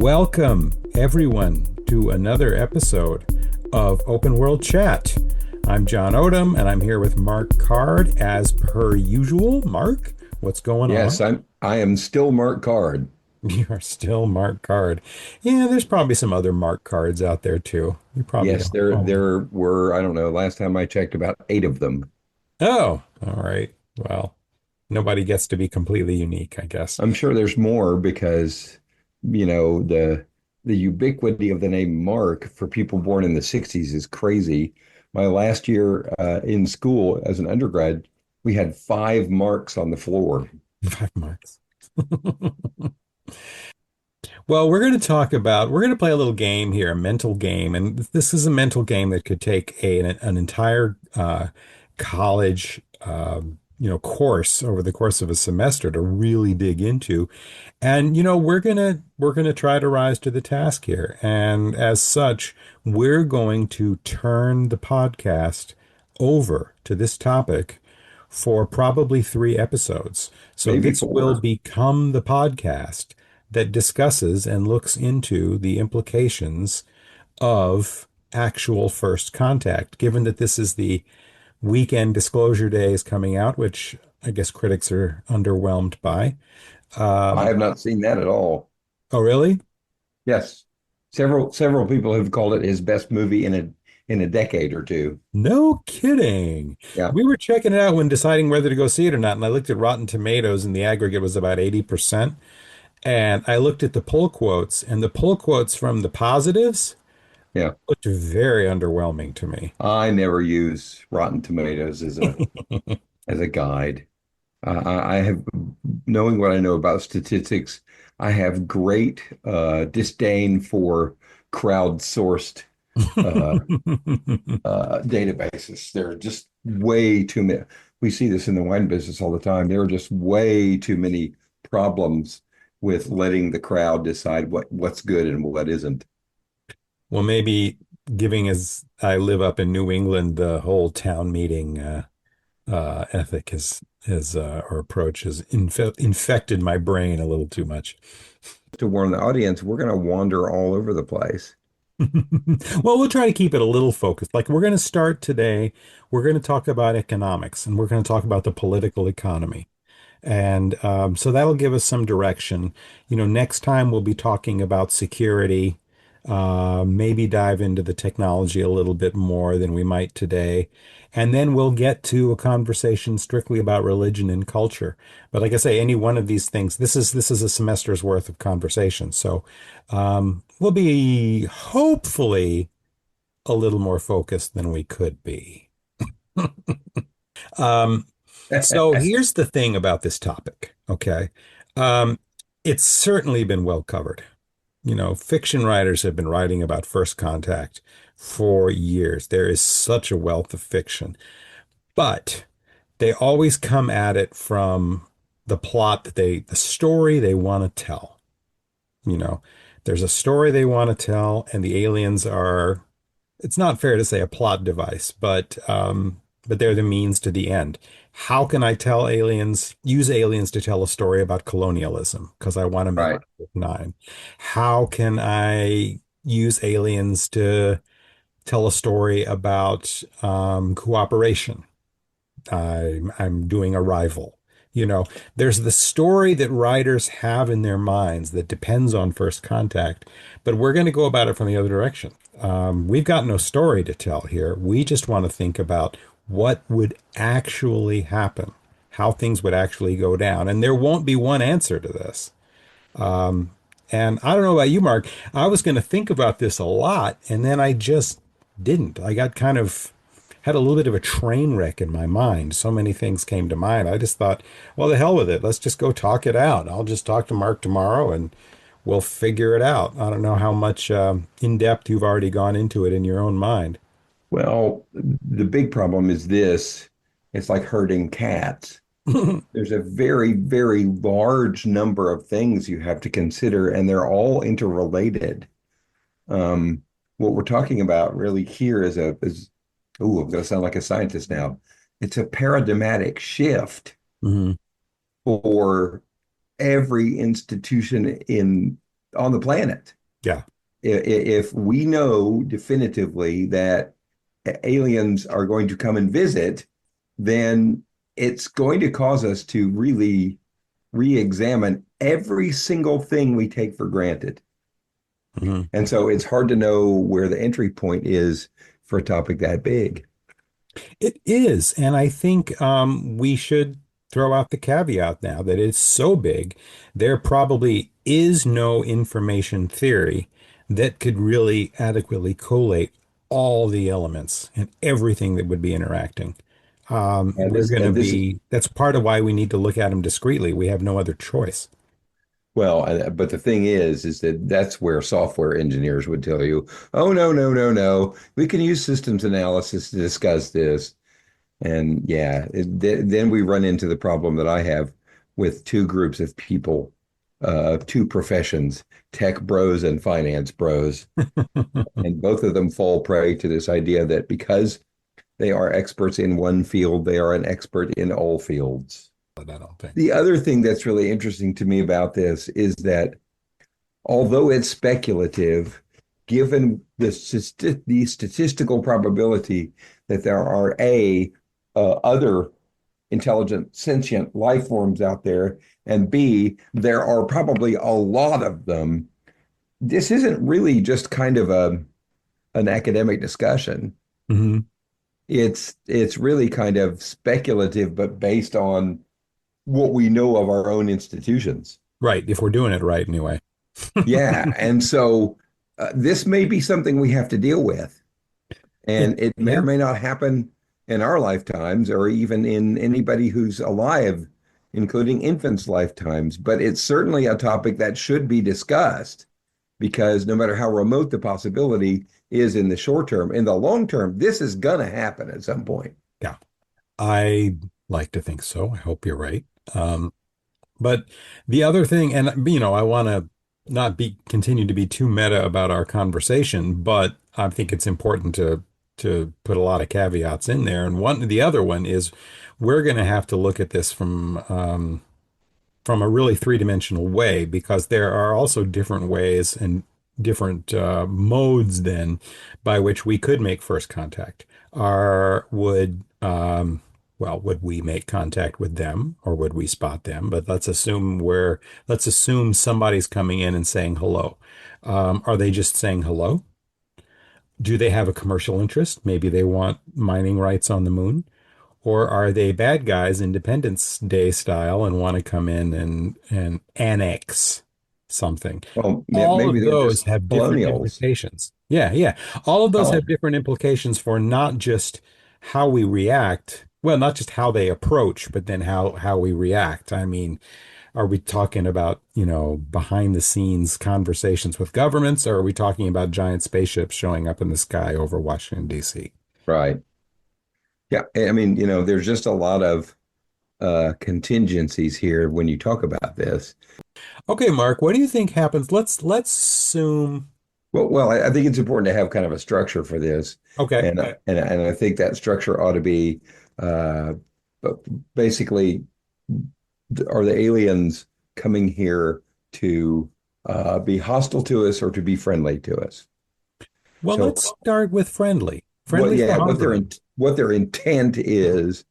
Welcome, everyone, to another episode of Open World Chat. I'm John Odom, and I'm here with Mark Card as per usual. Mark, what's going Yes, on? I am still Mark Card. You're still Mark Card. Yeah, there's probably some other Mark Cards out there too. You probably Yes, don't. there were, I don't know, last time I checked, about eight of them. Oh, all right. Well, nobody gets to be completely unique, I guess. I'm sure there's more because, the ubiquity of the name Mark for people born in the 60s is crazy. My last year in school as an undergrad, we had five Marks on the floor. 5 marks. Well, we're going to play a little game here, a mental game. And this is a mental game that could take an entire college, course over the course of a semester to really dig into. And, we're going to try to rise to the task here. And as such, we're going to turn the podcast over to this topic for probably 3 episodes. So Maybe this will four. become the podcast that discusses and looks into the implications of actual first contact, given that this is the weekend Disclosure Day is coming out, which I guess critics are underwhelmed by. I Um, have not seen that at all. oh, really? Yes, several people have called it his best movie in a decade or two. No kidding. Yeah. We were checking it out when deciding whether to go see it or not, and I looked at Rotten Tomatoes, and the aggregate was about 80%. And I looked at the pull quotes, and the pull quotes from the positives Yeah. looked very underwhelming to me. I never use Rotten Tomatoes as a guide. I have, knowing what I know about statistics, I have great disdain for crowdsourced uh, databases. There are just way too many. We see this in the wine business all the time. There are just way too many problems with letting the crowd decide what's good and what isn't. Well, maybe giving as I live up in New England, the whole town meeting ethic has or approach has infected my brain a little too much. To warn the audience, we're going to wander all over the place. Well, we'll try to keep it a little focused. Like we're going to start today, we're going to talk about economics and we're going to talk about the political economy. And so that'll give us some direction. Next time we'll be talking about security, maybe dive into the technology a little bit more than we might today. And then we'll get to a conversation strictly about religion and culture. But like I say, any one of these things, this is a semester's worth of conversation. So we'll be hopefully a little more focused than we could be. Um, so here's the thing about this topic, okay? Um, it's certainly been well covered. Fiction writers have been writing about first contact for years. There is such a wealth of fiction, but they always come at it from the story they want to tell. You know, there's a story they want to tell, and the aliens are it's not fair to say a plot device, but they're the means to the end. How can I use aliens to tell a story about colonialism? Because I want to make Right. nine. How can I use aliens to tell a story about cooperation? I'm doing Arrival. You know, there's the story that writers have in their minds that depends on first contact, but we're going to go about it from the other direction. We've got no story to tell here. We just want to think about what would actually happen, how things would actually go down. And there won't be one answer to this. And I don't know about you, Mark. I was going to think about this a lot, and then I just didn't. I got kind of had a little bit of a train wreck in my mind. So many things came to mind. I just thought, well, the hell with it. Let's just go talk it out. I'll just talk to Mark tomorrow and we'll figure it out. I don't know how much in depth you've already gone into it in your own mind. Well, the big problem is this. It's like herding cats. There's a very, very large number of things you have to consider, and they're all interrelated. What we're talking about really here I'm going to sound like a scientist now. It's a paradigmatic shift Mhm. for every institution in on the planet. Yeah. If we know definitively that aliens are going to come and visit, then it's going to cause us to really re-examine every single thing we take for granted. Mhm. And so it's hard to know where the entry point is for a topic that big. It is. And I think we should throw out the caveat now that it's so big, there probably is no information theory that could really adequately collate all the elements and everything that would be interacting. And We're this going to and this is be, that's part of why we need to look at them discreetly. We have no other choice. well, but the thing is that that's where software engineers would tell you, oh no, no, no, no, we can use systems analysis to discuss this. And yeah, then we run into the problem that I have with two groups of people, two professions, tech bros and finance bros. And both of them fall prey to this idea that because they are experts in one field, they are an expert in all fields. But I don't think. The other thing that's really interesting to me about this is that although it's speculative, given the statistical probability that there are other intelligent sentient life forms out there, and B, there are probably a lot of them. This isn't really just kind of an academic discussion. Mhm. It's really kind of speculative, but based on what we know of our own institutions. Right. If we're doing it right, anyway. Yeah, and so this may be something we have to deal with, It, and it may or yeah. may not happen in our lifetimes, or even in anybody who's alive, including infants' lifetimes. But it's certainly a topic that should be discussed because no matter how remote the possibility is in the short term, in the long term, this is gonna happen at some point. Yeah. I like to think so. I hope you're right. But the other thing, and I want to not be continue to be too meta about our conversation, but I think it's important to put a lot of caveats in there. And the other one is we're going to have to look at this from a really three-dimensional way because there are also different ways and different modes then by which we could make first contact. Are would well, would we make contact with them or would we spot them? But let's assume somebody's coming in and saying hello. Are they just saying hello? Do they have a commercial interest? Maybe they want mining rights on the moon. Or are they bad guys, Independence Day style, and want to come in and annex something? Well, All maybe of they're those just have different colonials. implications. Yeah, yeah. All of those Oh, have different implications for not just how we react. Well, not just how they approach, but then how we react. I mean, are we talking about, behind the scenes conversations with governments, or are we talking about giant spaceships showing up in the sky over Washington, D.C.? right. Yeah, I mean, there's just a lot of contingencies here when you talk about this. Okay, Mark, what do you think happens? Let's assume. Well, I think it's important to have kind of a structure for this, Okay. and I think that structure ought to be uh, but basically, are the aliens coming here to be hostile to us or to be friendly to us? Well, So, let's start with friendly. what, Friendly's the yeah, hard what their intent is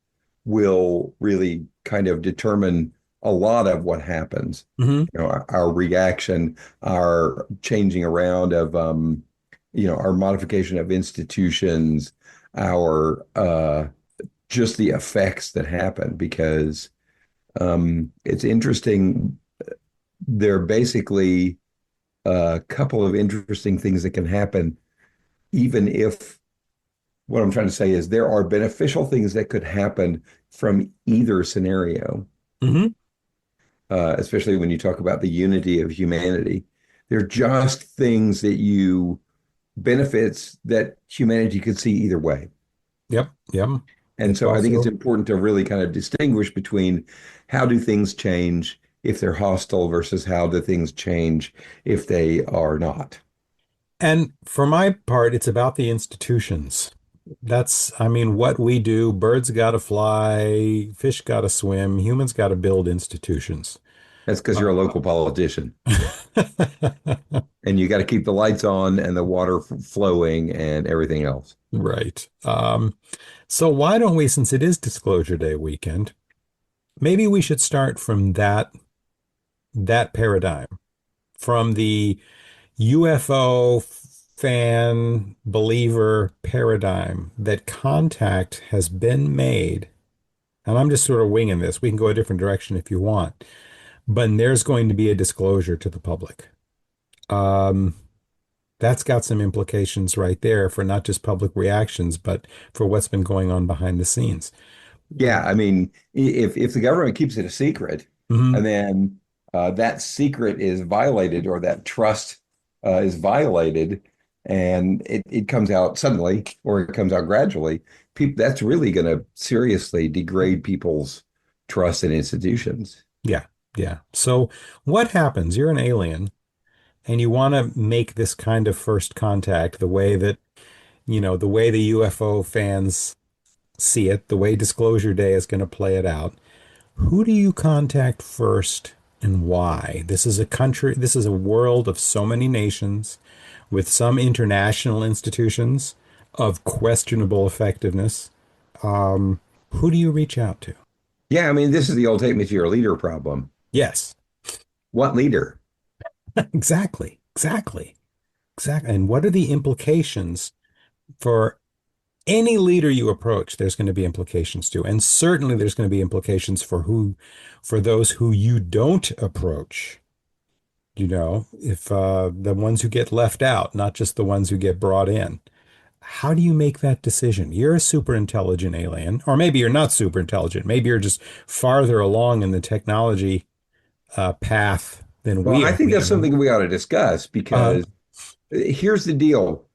will really kind of determine a lot of what happens. hmm Our reaction, our changing around of, our modification of institutions, our just the effects that happen. Because it's interesting. There are basically a couple of interesting things that can happen, even if what I'm trying to say is there are beneficial things that could happen from either scenario, hmm especially when you talk about the unity of humanity. They're just things that benefits that humanity could see either way. Yep. Yep. And It's so I think it's also, important to really kind of distinguish between how do things change if they're hostile versus how do things change if they are not. and for my part, it's about the institutions. I mean, what we do, birds got to fly, fish got to swim, humans got to build institutions. That's because you're a local politician and you got to keep the lights on and the water flowing and everything else. Right. So why don't we, since it is Disclosure Day weekend, maybe we should start from that paradigm, from the UFO fan believer paradigm that contact has been made. And I'm just sort of winging this. We can go a different direction if you want, but there's going to be a disclosure to the public. Um, that's got some implications right there for not just public reactions, but for what's been going on behind the scenes. Yeah, I mean, if the government keeps it a secret Mhm. and then that secret is violated or that trust is violated and it comes out suddenly or it comes out gradually, people that's really going to seriously degrade people's trust in institutions. Yeah, yeah. So what happens? You're an alien and you want to make this kind of first contact the way that, the way the UFO fans see it, the way Disclosure Day is going to play it out. Who do you contact first and why? This is a world of so many nations with some international institutions of questionable effectiveness. Who do you reach out to? Yeah, I mean, this is the old take me to your leader problem. Yes, What leader? exactly, exactly, exactly. And what are the implications for any leader you approach? There's going to be implications to, and certainly there's going to be implications for those who you don't approach. If the ones who get left out, not just the ones who get brought in. How do you make that decision? You're a super intelligent alien, or maybe you're not super intelligent. Maybe you're just farther along in the technology path than Well, we I are. think that's something we ought to discuss Uh, because here's the deal.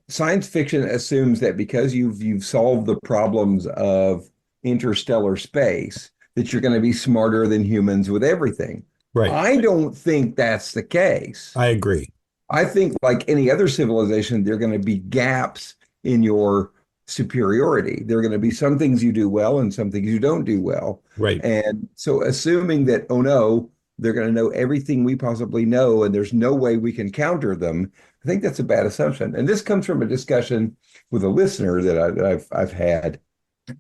Science fiction assumes that because you've solved the problems of interstellar space, that you're going to be smarter than humans with everything. right. I don't think that's the case. I agree. I think, like any other civilization, there are going to be gaps in your superiority. There are going to be some things you do well and some things you don't do well. Right. And so, assuming that, oh no, they're going to know everything we possibly know and there's no way we can counter them, I think that's a bad assumption. And this comes from a discussion with a listener that I've had.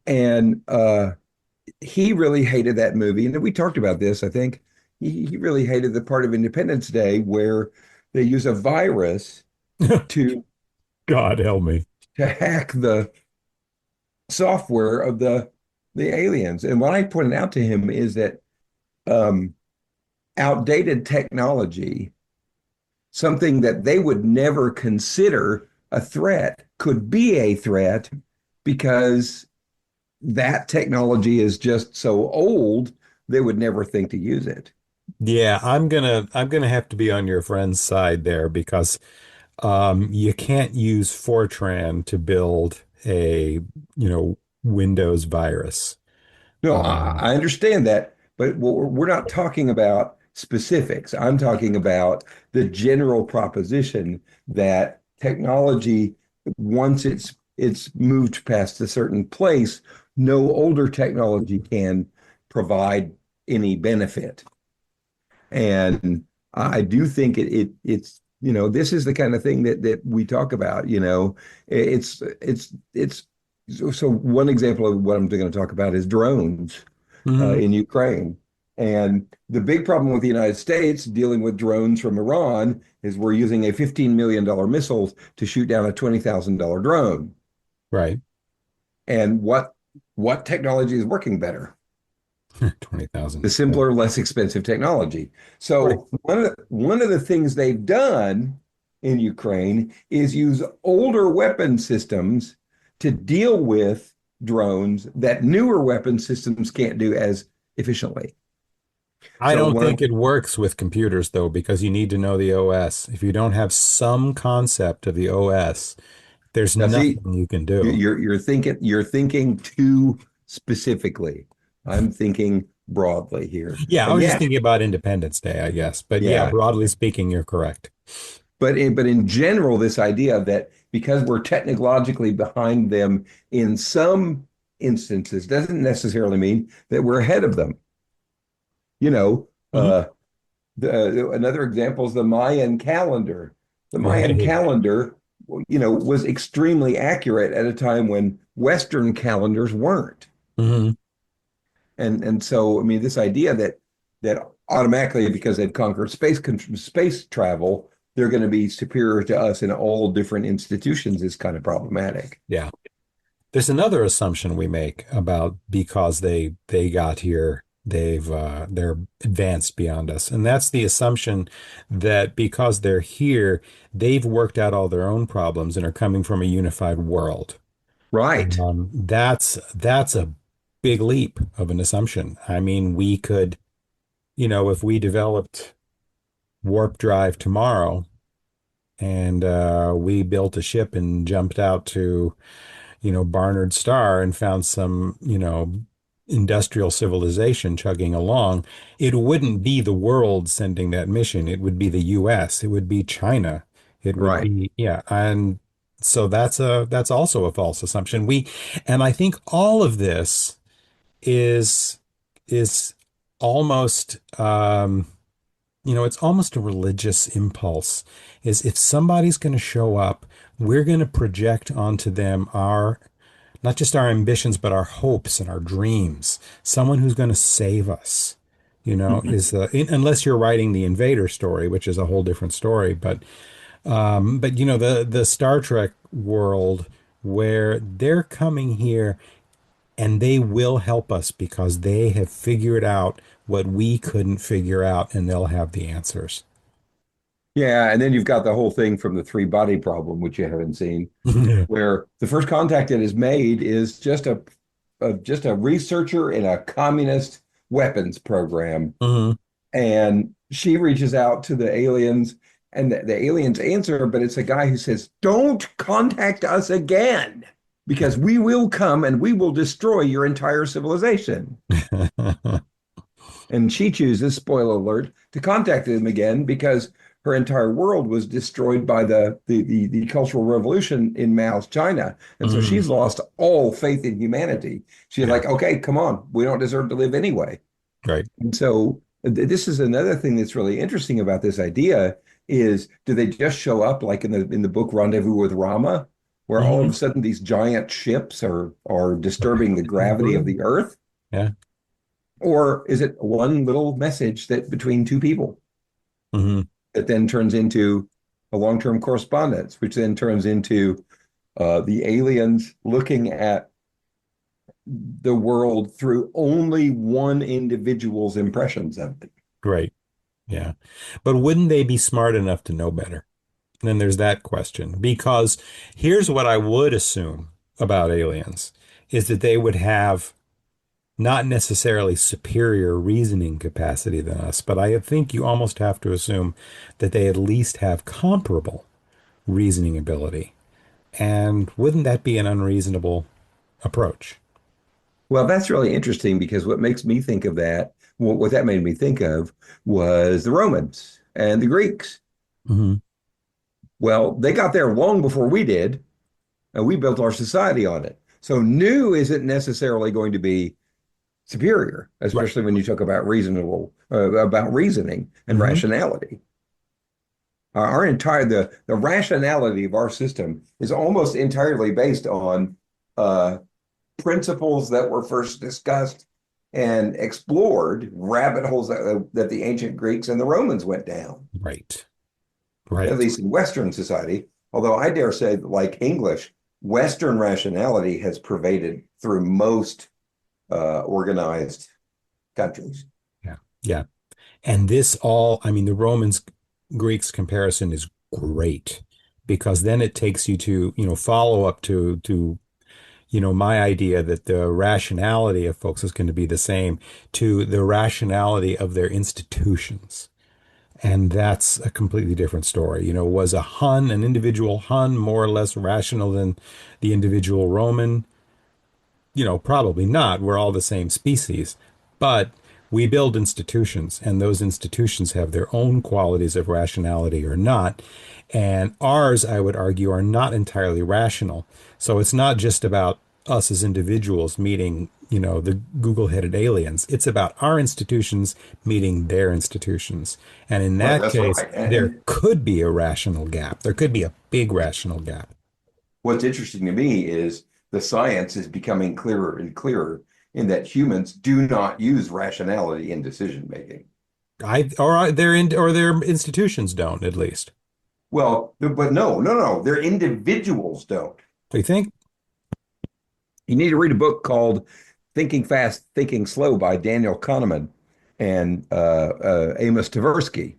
And he really hated that movie. And we talked about this, I think. He really hated the part of Independence Day where they use a virus to God help me. hack the software of the aliens. And what I pointed out to him is that um, outdated technology, something that they would never consider a threat, could be a threat because that technology is just so old they would never think to use it. Yeah, I'm gonna have to be on your friend's side there because you can't use Fortran to build a, Windows virus. No, Um, I understand that, but we're not talking about specifics. I'm talking about the general proposition that technology, once it's moved past a certain place, no older technology can provide any benefit. And I do think it's this is the kind of thing that we talk about. It's so one example of what I'm going to talk about is drones mhm. in Ukraine. And the big problem with the United States dealing with drones from Iran is we're using a $15 million missile to shoot down a $20,000 drone. Right. And what technology is working better? The 20,000. Yeah. simpler, less expensive technology. Right. So one of the things they've done in Ukraine is use older weapon systems to deal with drones that newer weapon systems can't do as efficiently. I So don't one of think it works with computers though, because you need to know the OS. If you don't have some concept of the OS, there's now see nothing you can do. you're thinking too specifically. I'm thinking broadly here. Yeah, I And was just yes, thinking about Independence Day, I guess. But yeah, yeah, broadly speaking, you're correct. but in general, this idea that because we're technologically behind them in some instances doesn't necessarily mean that we're ahead of them. You know, Hmm. Uh, another example is the Mayan calendar. The Mayan Right. calendar, was extremely accurate at a time when Western calendars weren't. Hmm. And so, I mean, this idea that automatically, because they've conquered space travel, they're going to be superior to us in all different institutions is kind of problematic. Yeah. There's another assumption we make about because they got here, they're advanced beyond us. And that's the assumption that because they're here, they've worked out all their own problems and are coming from a unified world. Right. That's a big leap of an assumption. I mean, we could, if we developed warp drive tomorrow and we built a ship and jumped out to Barnard Star and found some, industrial civilization chugging along, it wouldn't be the world sending that mission. It would be the US. It would be China. It would Right. be, yeah. And so that's also a false assumption. And I think all of this is, is almost, it's almost a religious impulse. Is if somebody's going to show up, we're going to project onto them our not just our ambitions, but our hopes and our dreams. Someone who's going to save us, is unless you're writing the invader story, which is a whole different story. But the Star Trek world where they're coming here and they will help us because they have figured out what we couldn't figure out, and they'll have the answers. Yeah, and then you've got the whole thing from the three body problem, which you haven't seen, where the first contact that is made is just a researcher in a communist weapons program, Mhm. and she reaches out to the aliens, and the aliens answer, but it's a guy who says, "Don't contact us again, because we will come and we will destroy your entire civilization." And she chooses, spoiler alert, to contact them again because her entire world was destroyed by the Cultural Revolution in Mao's China. And so Mhm. she's lost all faith in humanity. She's Yeah, like, okay, come on, we don't deserve to live anyway. right. And so this is another thing that's really interesting about this idea is do they just show up like in the book Rendezvous with Rama, where all of Mhm. a sudden these giant ships are disturbing the gravity of the earth? Yeah. Or is it one little message that between two people Hmm. that then turns into a long-term correspondence, which then turns into the aliens looking at the world through only one individual's impressions of it? Right. Yeah. But wouldn't they be smart enough to know better? And then there's that question. Because here's what I would assume about aliens is that they would have not necessarily superior reasoning capacity than us, but I think you almost have to assume that they at least have comparable reasoning ability. And wouldn't that be an unreasonable approach? Well, that's really interesting because what makes me think of that, what that made me think of was the Romans and the Greeks. Hmm. Well, they got there long before we did, and we built our society on it. So new isn't necessarily going to be superior, Right. especially when you talk about reasoning and Hmm. rationality. Our entire the rationality of our system is almost entirely based on uh, principles that were first discussed and explored, rabbit holes that the ancient Greeks and the Romans went down, Right. at Right. least in Western society. Although I dare say, that, like English, Western rationality has pervaded through most organized countries. Yeah. Yeah. And this all, I mean, the Romans Greeks comparison is great because then it takes you to, follow up to my idea that the rationality of folks is going to be the same to the rationality of their institutions. And that's a completely different story. Was an individual Hun, more or less rational than the individual Roman? Probably not. We're all the same species. But we build institutions, and those institutions have their own qualities of rationality or not. And ours, I would argue, are not entirely rational. So it's not just about us as individuals meeting, the Google-headed aliens. It's about our institutions meeting their institutions. And in Right, that that's case, right. there could be a rational gap. There could be a big rational gap. What's interesting to me is the science is becoming clearer and clearer in that humans do not use rationality in decision making. Or their institutions don't, at least. Well, but no, no, no, their individuals don't. Do you think? You need to read a book called Thinking Fast, Thinking Slow by Daniel Kahneman and Amos Tversky.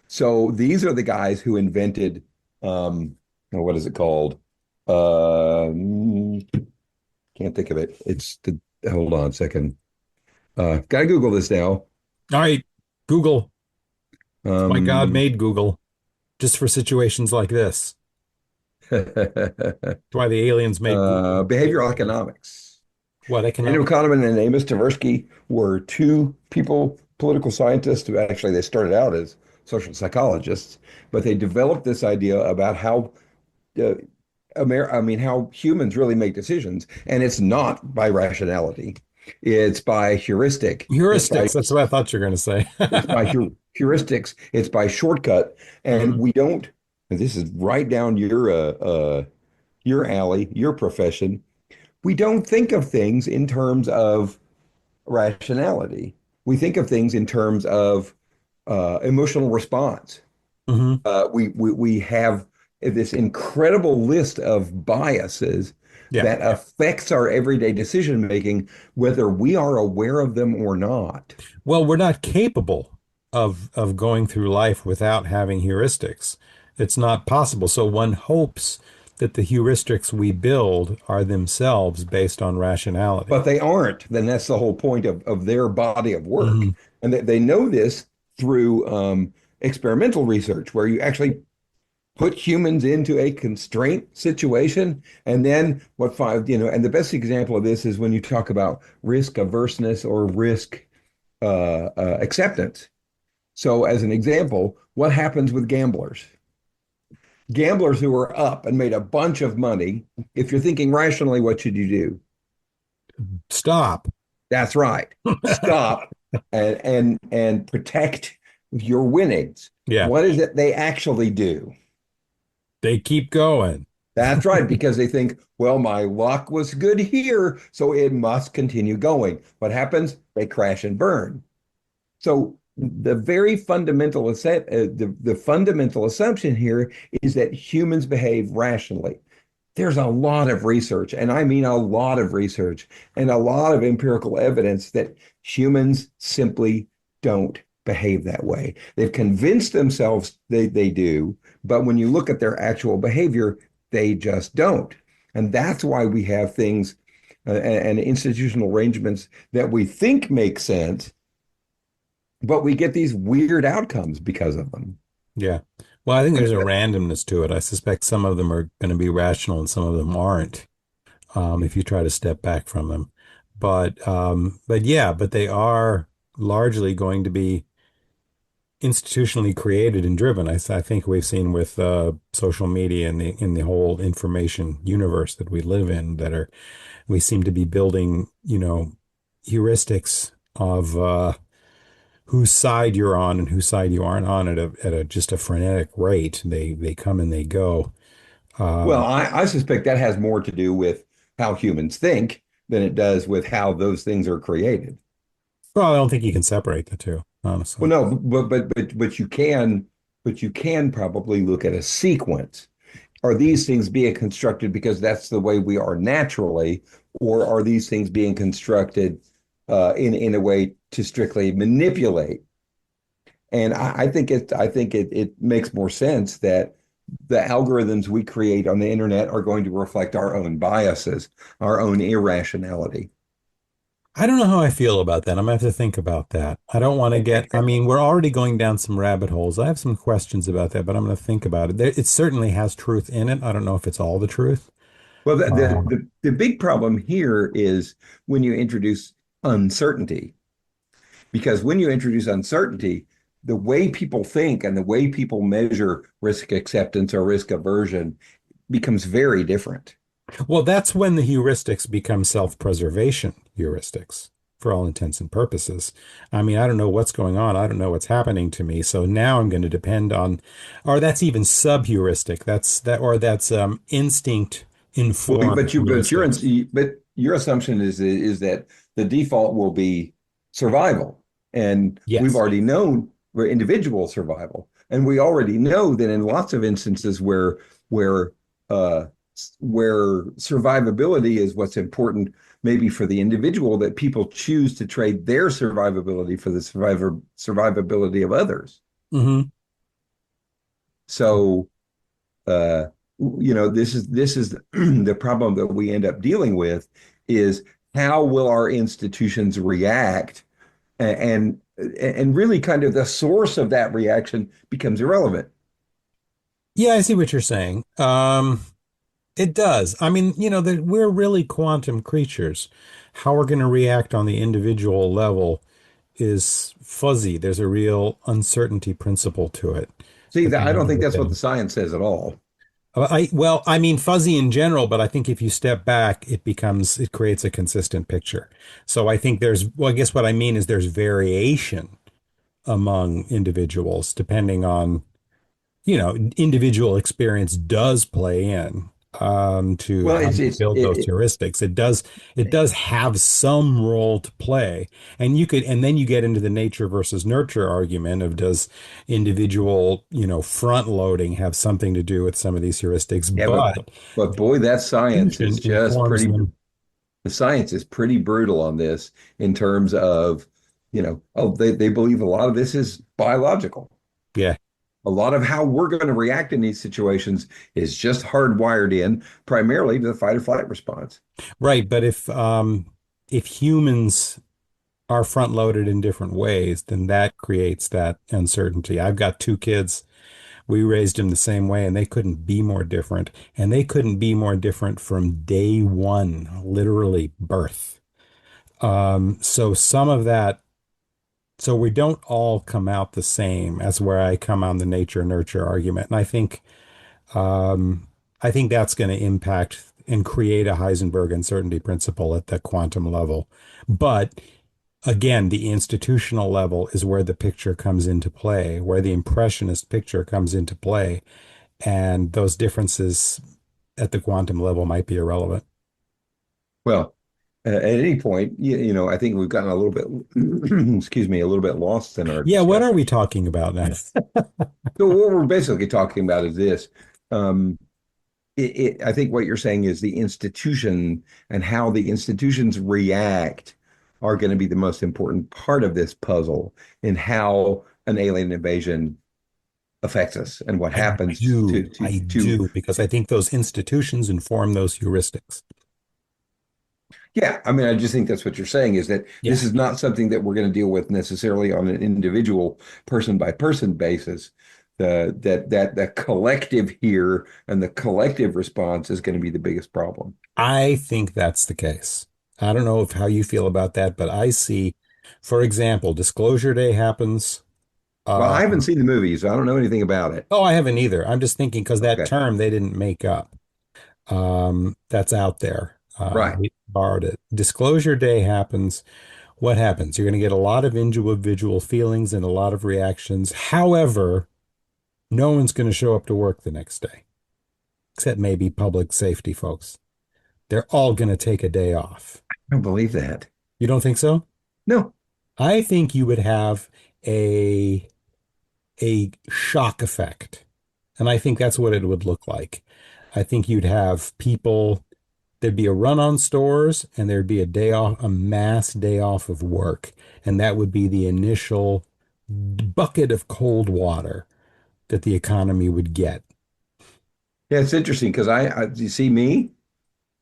So these are the guys who invented, what is it called? Uh, can't think of it. Hold on a second. Gotta Google this now. All right, Google. That's why God Um, made Google, just for situations like this. That's why the aliens made Google. behavioral economics. What Daniel economic? Kahneman and Amos Tversky were two people, political scientists, who actually they started out as social psychologists, but they developed this idea about how uh, how humans really make decisions, and it's not by rationality. It's by heuristic. Heuristics. That's what I thought you were going to say. It's by heuristics. It's by shortcut, and Mhm. we don't. And this is right down your alley, your profession. We don't think of things in terms of rationality. We think of things in terms of emotional response. Mhm. We have this incredible list of biases Yeah. that affects our everyday decision making, whether we are aware of them or not. Well, we're not capable of going through life without having heuristics. It's not possible. So one hopes that the heuristics we build are themselves based on rationality. But they aren't. Then that's the whole point of their body of work. Mhm. And they know this through experimental research, where you actually put humans into a constraint situation. And then and the best example of this is when you talk about risk averseness or risk acceptance. So, as an example, what happens with gamblers? Gamblers who are up and made a bunch of money, if you're thinking rationally, what should you do? Stop. That's right. Stop and protect your winnings. Yeah, What is it they actually do? they keep going. That's right, because they think, well, my luck was good here, so it must continue going. What happens? They crash and burn. So the very fundamental the fundamental assumption here is that humans behave rationally. There's a lot of research, and I mean a lot of research, and a lot of empirical evidence that humans simply don't behave that way. They've convinced themselves they do, but when you look at their actual behavior, they just don't. And that's why we have things and institutional arrangements that we think make sense, but we get these weird outcomes because of them. Yeah. Well, I think I there's mean, a randomness to it. I suspect some of them are going to be rational and some of them aren't, if you try to step back from them. But yeah, but they are largely going to be institutionally created and driven. I think we've seen with social media and in the whole information universe that we live in we seem to be building, heuristics of whose side you're on and whose side you aren't on at a just a frenetic rate. They come and they go. well, Um, I suspect that has more to do with how humans think than it does with how those things are created. well, I don't think you can separate the two, Well, honestly. no, but you can probably look at a sequence. Are these things being constructed because that's the way we are naturally, or are these things being constructed in a way to strictly manipulate? And I think it makes more sense that the algorithms we create on the internet are going to reflect our own biases, our own irrationality. I don't know how I feel about that. I'm gonna have to think about that. I don't want to I mean, we're already going down some rabbit holes. I have some questions about that, but I'm going to think about it. It certainly has truth in it. I don't know if it's all the truth. Well, Um, the big problem here is when you introduce uncertainty, because when you introduce uncertainty, the way people think and the way people measure risk acceptance or risk aversion becomes very different. Well, that's when the heuristics become self-preservation heuristics for all intents and purposes. I mean, I don't know what's going on. I don't know what's happening to me. So now I'm going to depend on, or that's even sub-heuristic. That's instinct Well, informed heuristics. but your assumption is that the default will be survival, and we've Yes. already known for individual survival, and we already know that in lots of instances where uh, where survivability is what's important, maybe for the individual, that people choose to trade their survivability for the survivability of others. Hmm. So uh, this is the problem that we end up dealing with is how will our institutions react, and really kind of the source of that reaction becomes irrelevant. Yeah, I see what you're saying. It does. I mean, that we're really quantum creatures. How we're going to react on the individual level is fuzzy. There's a real uncertainty principle to it See, at that, the I end don't of think the that's what the day. science says at all. I mean fuzzy in general, but I think if you step back, it creates a consistent picture. So I think well, I guess what I mean is there's variation among individuals depending on, individual experience does play in to Well, how you build those heuristics. It does have some role to play. And then you get into the nature versus nurture argument of does individual, front loading have something to do with some of these heuristics, yeah, but but boy, that science institution is just informs pretty. them. The science is pretty brutal on this in terms of, oh, they believe a lot of this is biological. Yeah, A lot of how we're going to react in these situations is just hardwired in primarily to the fight or flight response. right. But if humans are front loaded in different ways, then that creates that uncertainty. I've got two kids. We raised them the same way, and they couldn't be more different. And they couldn't be more different from day one, literally birth. So some of that, so we don't all come out the same as where I come on the nature nurture argument. And I think that's going to impact and create a Heisenberg uncertainty principle at the quantum level. But again, the institutional level is where the picture comes into play, where the impressionist picture comes into play. And those differences at the quantum level might be irrelevant. Well, at any point, I think we've gotten a little bit, excuse me, a little bit lost in our Yeah, what are discussion. we talking about now? So what we're basically talking about is this. Um, I think what you're saying is the institution and how the institutions react are going to be the most important part of this puzzle in how an alien invasion affects us and what I happens do. I to do, because I think those institutions inform those heuristics. yeah, I mean, I just think that's what you're saying is that Yeah. this is not something that we're going to deal with necessarily on an individual person by person basis. The collective here and the collective response is going to be the biggest problem. I think that's the case. I don't know if how you feel about that, but I see, for example, Disclosure Day happens. Well, I haven't Um, seen the movie, so I don't know anything about it. oh, I haven't either. I'm just thinking because that Okay. term they didn't make up. That's out there. Right. They borrowed it. Disclosure Day happens. What happens? You're going to get a lot of individual feelings and a lot of reactions. However, no one's going to show up to work the next day, except maybe public safety folks. They're all going to take a day off. I don't believe that. You don't think so? No. I think you would have a a shock effect. And I think that's what it would look like. I think you'd have people, there'd be a run on stores and there'd be a day off, a mass day off of work. And that would be the initial bucket of cold water that the economy would get. Yeah, it's interesting because you see me,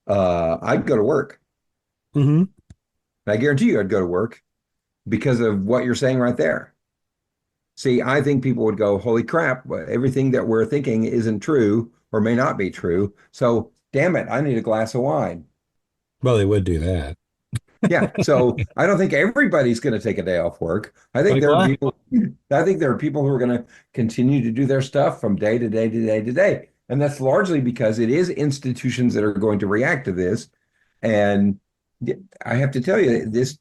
I'd go to work. Hmm. And I guarantee you I'd go to work because of what you're saying right there. See, I think people would go, holy crap, everything that we're thinking isn't true or may not be true. So, damn it, I need a glass of wine. Well, they would do that. Yeah. So I don't think everybody's going to take a day off work. Like what? I think there are people who are going to continue to do their stuff from day to day to day to day. And that's largely because it is institutions that are going to react to this. And I have to tell you, this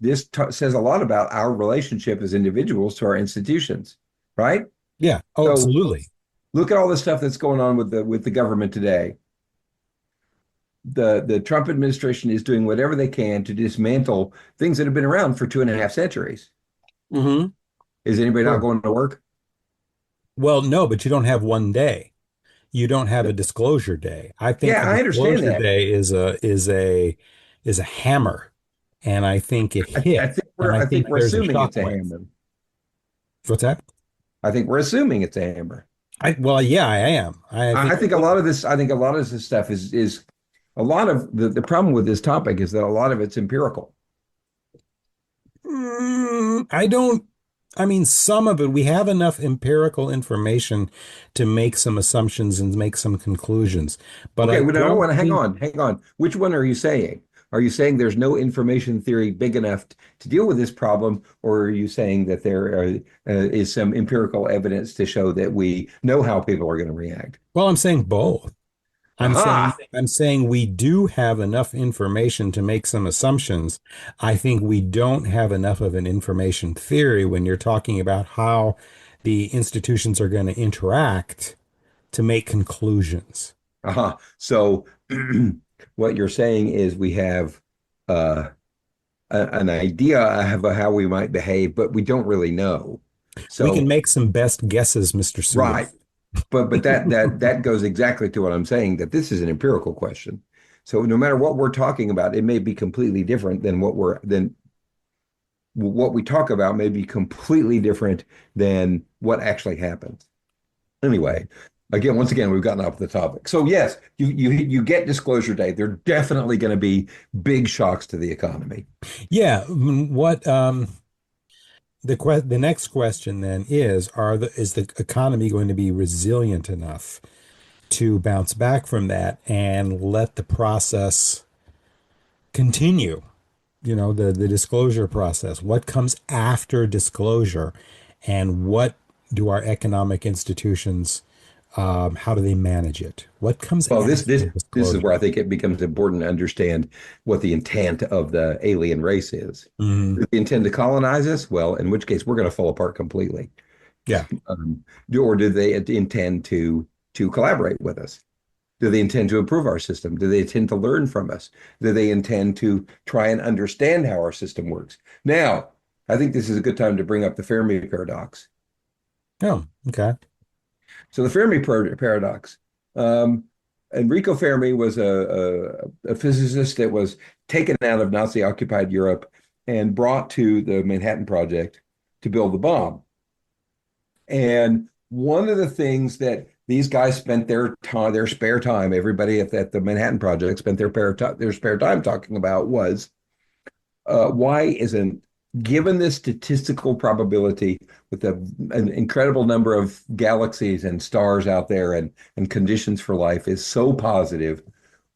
says a lot about our relationship as individuals to our institutions, right? Yeah. Oh, So absolutely. look at all the stuff that's going on with the government today. The Trump administration is doing whatever they can to dismantle things that have been around for 2.5 centuries. Hmm. Is anybody not Sure. going to work? Well, no, but you don't have one day. You don't have a disclosure day. I think Yeah, a I understand disclosure that. day is a hammer, and I think it I hit, think and we're I I think think we're there's a assuming it's a shockwave. hammer. What's that? I think we're assuming it's a hammer. Well, yeah, I am. I I think think a lot of this, I think a lot of this stuff is a lot of the problem with this topic is that a lot of it's empirical. I don't. I mean, some of it, we have enough empirical information to make some assumptions and make some conclusions, but Okay, I well, I don't don't want to think. hang on. Which one are you saying? Are you saying there's no information theory big enough to deal with this problem, or are you saying that is some empirical evidence to show that we know how people are going to react? Well, I'm saying both. Aha! I'm saying we do have enough information to make some assumptions. I think we don't have enough of an information theory when you're talking about how the institutions are going to interact to make conclusions. Aha. So what you're saying is we have uh, an idea of how we might behave, but we don't really know. We can So, make some best guesses, Mr. Sewell. right. But that goes exactly to what I'm saying, that this is an empirical question. So no matter what we're talking about, it may be completely different than what we talk about may be completely different than what actually happens. Anyway, once again, we've gotten off the topic. So yes, you get disclosure day. There are definitely going to be big shocks to the economy. Yeah, what the next question then is the economy going to be resilient enough to bounce back from that and let the process continue? You know, the disclosure process. What comes after disclosure, and what do our economic institutions, how do they manage it? What comes Well, after this is where I disclosure? think it becomes important to understand what the intent of the alien race is. Mhm. Do they intend to colonize us? Well, in which case we're going to fall apart completely. Yeah. Or do they intend to collaborate with us? Do they intend to improve our system? Do they intend to learn from us? Do they intend to try and understand how our system works? Now, I think this is a good time to bring up the Fermi paradox. Oh, okay. So the Fermi paradox. Um, Enrico Fermi was a physicist that was taken out of Nazi-occupied Europe and brought to the Manhattan Project to build the bomb. And one of the things that these guys spent their spare time, everybody at the Manhattan Project spent their spare time talking about was why isn't, given this statistical probability with an incredible number of galaxies and stars out there and conditions for life is so positive,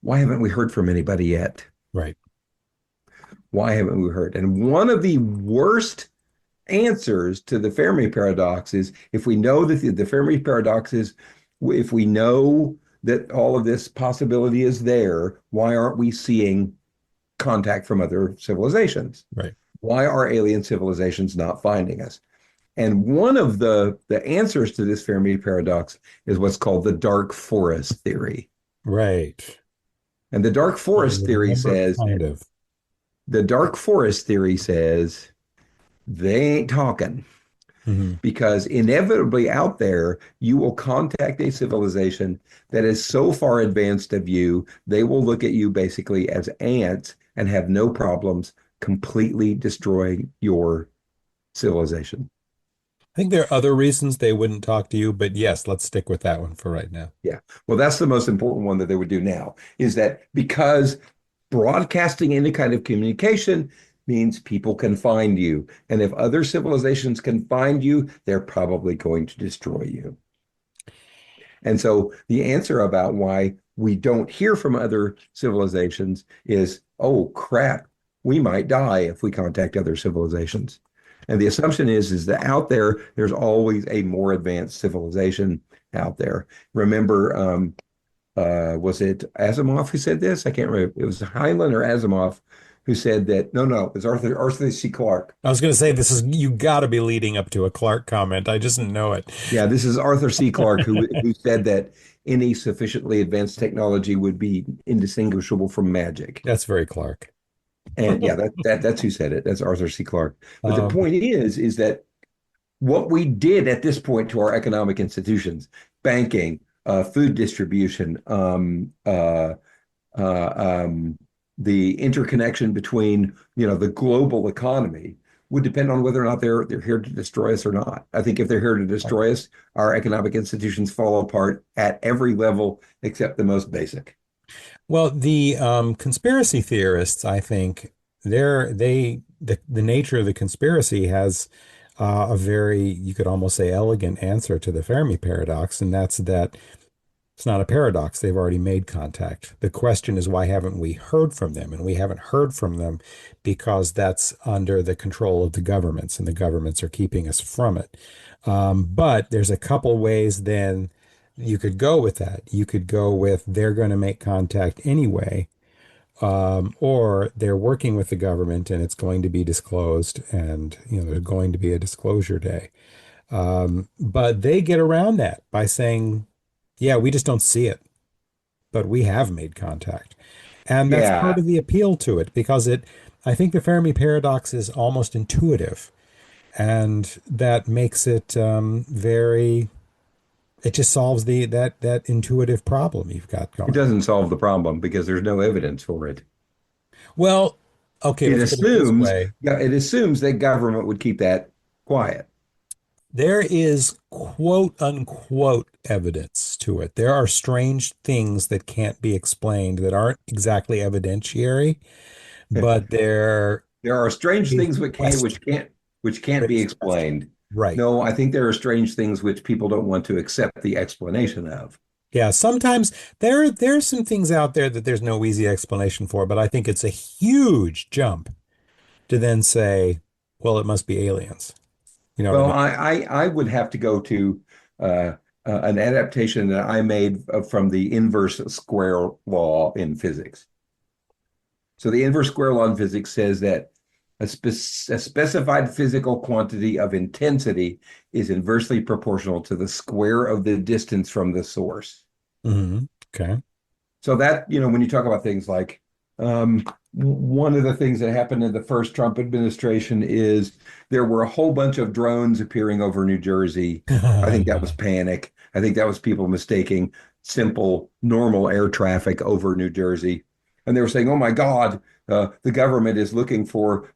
why haven't we heard from anybody yet? Right. Why haven't we heard? And one of the worst answers to the Fermi paradox is, if we know that the Fermi paradox is, if we know that all of this possibility is there, why aren't we seeing contact from other civilizations? Right. Why are alien civilizations not finding us? And one of the answers to this Fermi paradox is what's called the dark forest theory. Right. And I remember kind of. the dark forest theory says they ain't talking, Mhm. because inevitably out there you will contact a civilization that is so far advanced of you, they will look at you basically as ants and have no problems completely destroying your civilization. I think there are other reasons they wouldn't talk to you, but yes, let's stick with that one for right now. Yeah. Well, that's the most important one that they would do now, is that because broadcasting any kind of communication means people can find you. And if other civilizations can find you, they're probably going to destroy you. And so the answer about why we don't hear from other civilizations is, oh crap, we might die if we contact other civilizations. And the assumption is that out there's always a more advanced civilization out there. Remember, was it Asimov who said this? I can't remember. It was Heinlein or Asimov who said that. No, no, it was Arthur C. Clarke. I was going to say this is you got to be leading up to a Clark comment. I just didn't know it. Yeah, this is Arthur C. Clarke who said that any sufficiently advanced technology would be indistinguishable from magic. That's very Clark. And yeah, that's who said it. That's Arthur C. Clarke. But the Um, point is that what we did at this point to our economic institutions, banking, food distribution, the interconnection between, the global economy would depend on whether or not they're here to destroy us or not. I think if they're here to destroy us, our economic institutions fall apart at every level except the most basic. well, the conspiracy theorists, I think, the nature of the conspiracy has a very, you could almost say, elegant answer to the Fermi paradox, and that's that it's not a paradox. They've already made contact. The question is, why haven't we heard from them? And we haven't heard from them because that's under the control of the governments, and the governments are keeping us from it. But there's a couple ways then you could go with that. You could go with they're going to make contact anyway, or they're working with the government and it's going to be disclosed, and there's going to be a disclosure day. But they get around that by saying, yeah, we just don't see it, but we have made contact. And that's part Yeah, of the appeal to it because I think the Fermi paradox is almost intuitive. And that makes it it just solves that intuitive problem you've got it going. doesn't solve the problem because there's no evidence for it. Well, okay, It let's put it this assumes, way. yeah, it assumes that government would keep that quiet. There is quote unquote evidence to it. There are strange things that can't be explained that aren't exactly evidentiary, but there There are strange is things question. which can't be There's question. explained. Right. No, I think there are strange things which people don't want to accept the explanation of. Yeah, sometimes there's some things out there that there's no easy explanation for, but I think it's a huge jump to then say, well, it must be aliens. You know what I Well, mean? I would have to go to an adaptation that I made from the inverse square law in physics. So the inverse square law in physics says that a specified physical quantity of intensity is inversely proportional to the square of the distance from the source. Okay. So that, when you talk about things like one of the things that happened in the first Trump administration is there were a whole bunch of drones appearing over New Jersey. I think that was panic. I think that was people mistaking simple, normal air traffic over New Jersey. And they were saying, oh my God, the government is looking for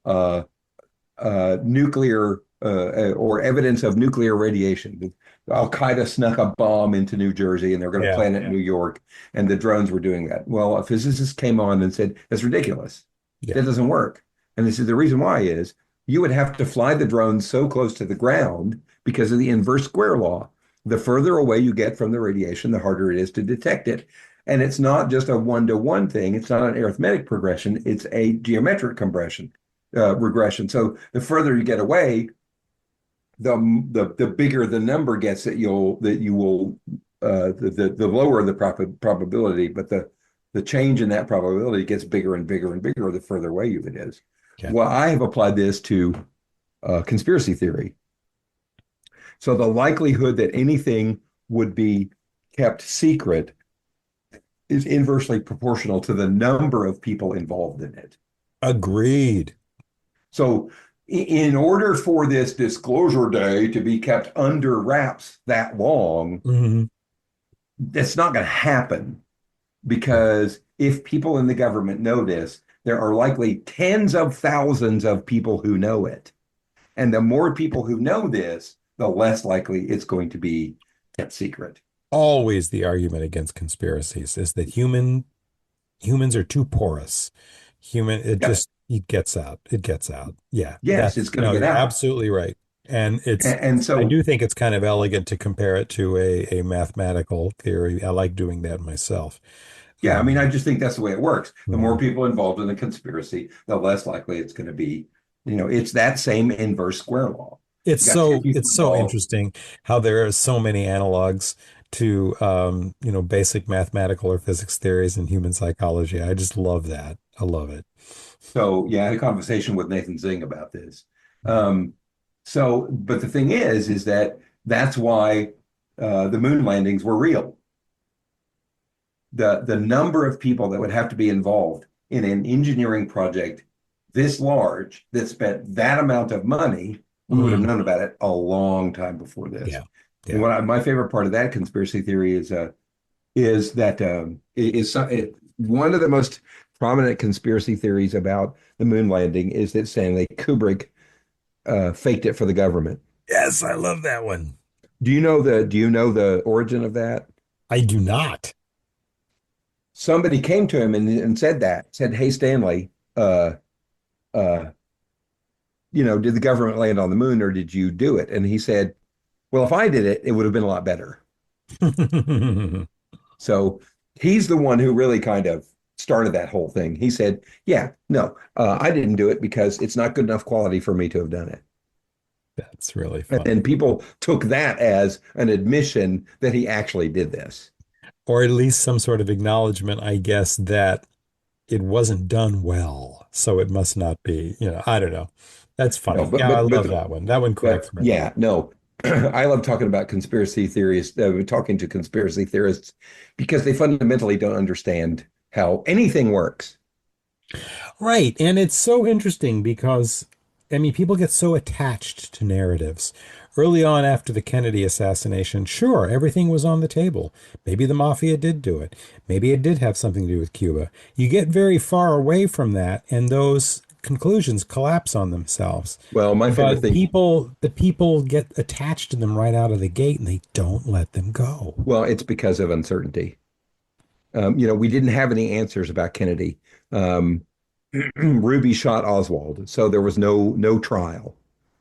nuclear or evidence of nuclear radiation. Al Qaeda snuck a bomb into New Jersey and they're going to Yeah. plant it in New York, and the drones were doing that. Well, a physicist came on and said, that's ridiculous. Yeah. That doesn't work. And this is the reason why is you would have to fly the drones so close to the ground because of the inverse square law. The further away you get from the radiation, the harder it is to detect it. And it's not just a one-to-one thing. It's not an arithmetic progression. It's a geometric regression. So the further you get away, the bigger the number gets that you will the lower the probability, but the change in that probability gets bigger and bigger and bigger the further away it is. Okay. Well, I have applied this to conspiracy theory. So the likelihood that anything would be kept secret is inversely proportional to the number of people involved in it. Agreed. So in order for this disclosure day to be kept under wraps that long, Hmm. that's not going to happen because if people in the government know this, there are likely tens of thousands of people who know it. And the more people who know this, the less likely it's going to be kept secret. Always the argument against conspiracies is that humans are too porous. It Yep. just it gets out. It gets out. Yeah, Yes, it's going to no, get you're out. absolutely right. And And I so, do think it's kind of elegant to compare it to a mathematical theory. I like doing that myself. yeah, I mean, I Um, just think that's the way it works. The more mhm. people involved in the conspiracy, the less likely it's going to be. It's that same inverse square law. You got 10 people It's so involved. interesting how there are so many analogs to basic mathematical or physics theories and human psychology. I just love that. I love it. So yeah, I had a conversation with Nathan Zing about this. Um, but the thing is that that's why the moon landings were real. The number of people that would have to be involved in an engineering project this large that spent that amount of money, we would have Mm, known about it a long time before this. yeah. And Yeah. my favorite part of that conspiracy theory is that one of the most prominent conspiracy theories about the moon landing is that Stanley Kubrick faked it for the government. Yes, I love that one. Do you know the origin of that? I do not. Somebody came to him and said, "Hey Stanley, uh, uh, did the government land on the moon or did you do it?" And he said, "Well, if I did it, it would have been a lot better." So he's the one who really kind of started that whole thing. He said, "Yeah, no, I didn't do it because it's not good enough quality for me to have done it." That's really And funny. people took that as an admission that he actually did this. Or at least some sort of acknowledgement, I guess, that it wasn't done well. So it must not be, I don't know. That's No, funny. Yeah, I love but that one. That one but cracks me up. yeah, no. I love talking about conspiracy theories, talking to conspiracy theorists because they fundamentally don't understand how anything works. Right. And it's so interesting because, I mean, people get so attached to narratives. Early on after the Kennedy assassination, sure, everything was on the table. Maybe the mafia did do it. Maybe it did have something to do with Cuba. You get very far away from that, and those conclusions collapse on themselves. Well, my favorite But thing, the people get attached to them right out of the gate, and they don't let them go. well, it's because of uncertainty. We didn't have any answers about Kennedy. Um, Ruby shot Oswald, so there was no trial.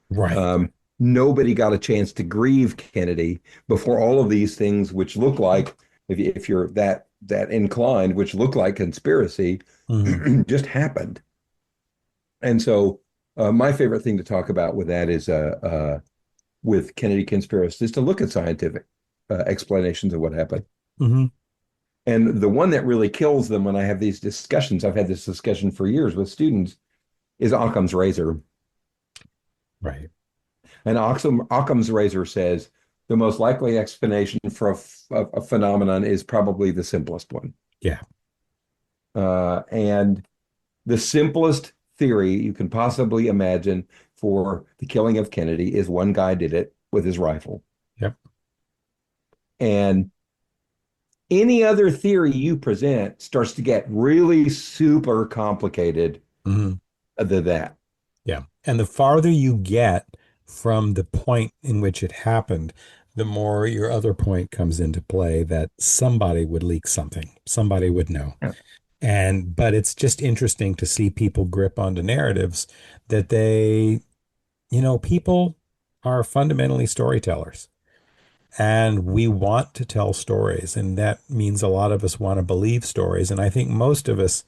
Right. Um, Nobody got a chance to grieve Kennedy before all of these things, which look like, if you're that inclined, which look like conspiracy, Mhm. just happened. And so, my favorite thing to talk about with that is with Kennedy conspiracy is to look at scientific explanations of what happened. Mhm. And the one that really kills them when I have these discussions, I've had this discussion for years with students, is Occam's razor. Right. And Occam's razor says the most likely explanation for a phenomenon is probably the simplest one. Yeah. And the simplest theory you can possibly imagine for the killing of Kennedy is one guy did it with his rifle. Yep. And any other theory you present starts to get really super complicated Mhm. than that. Yeah. And the farther you get from the point in which it happened, the more your other point comes into play that somebody would leak something, somebody would know. But it's just interesting to see people grip onto narratives that people are fundamentally storytellers. And we want to tell stories. And that means a lot of us want to believe stories. And I think most of us,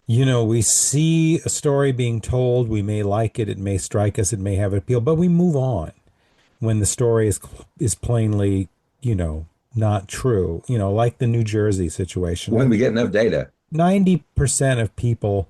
we see a story being told, we may like it, it may strike us, it may have appeal, but we move on when the story is plainly, not true. Like the New Jersey situation. I When we think get enough data. 90% of people,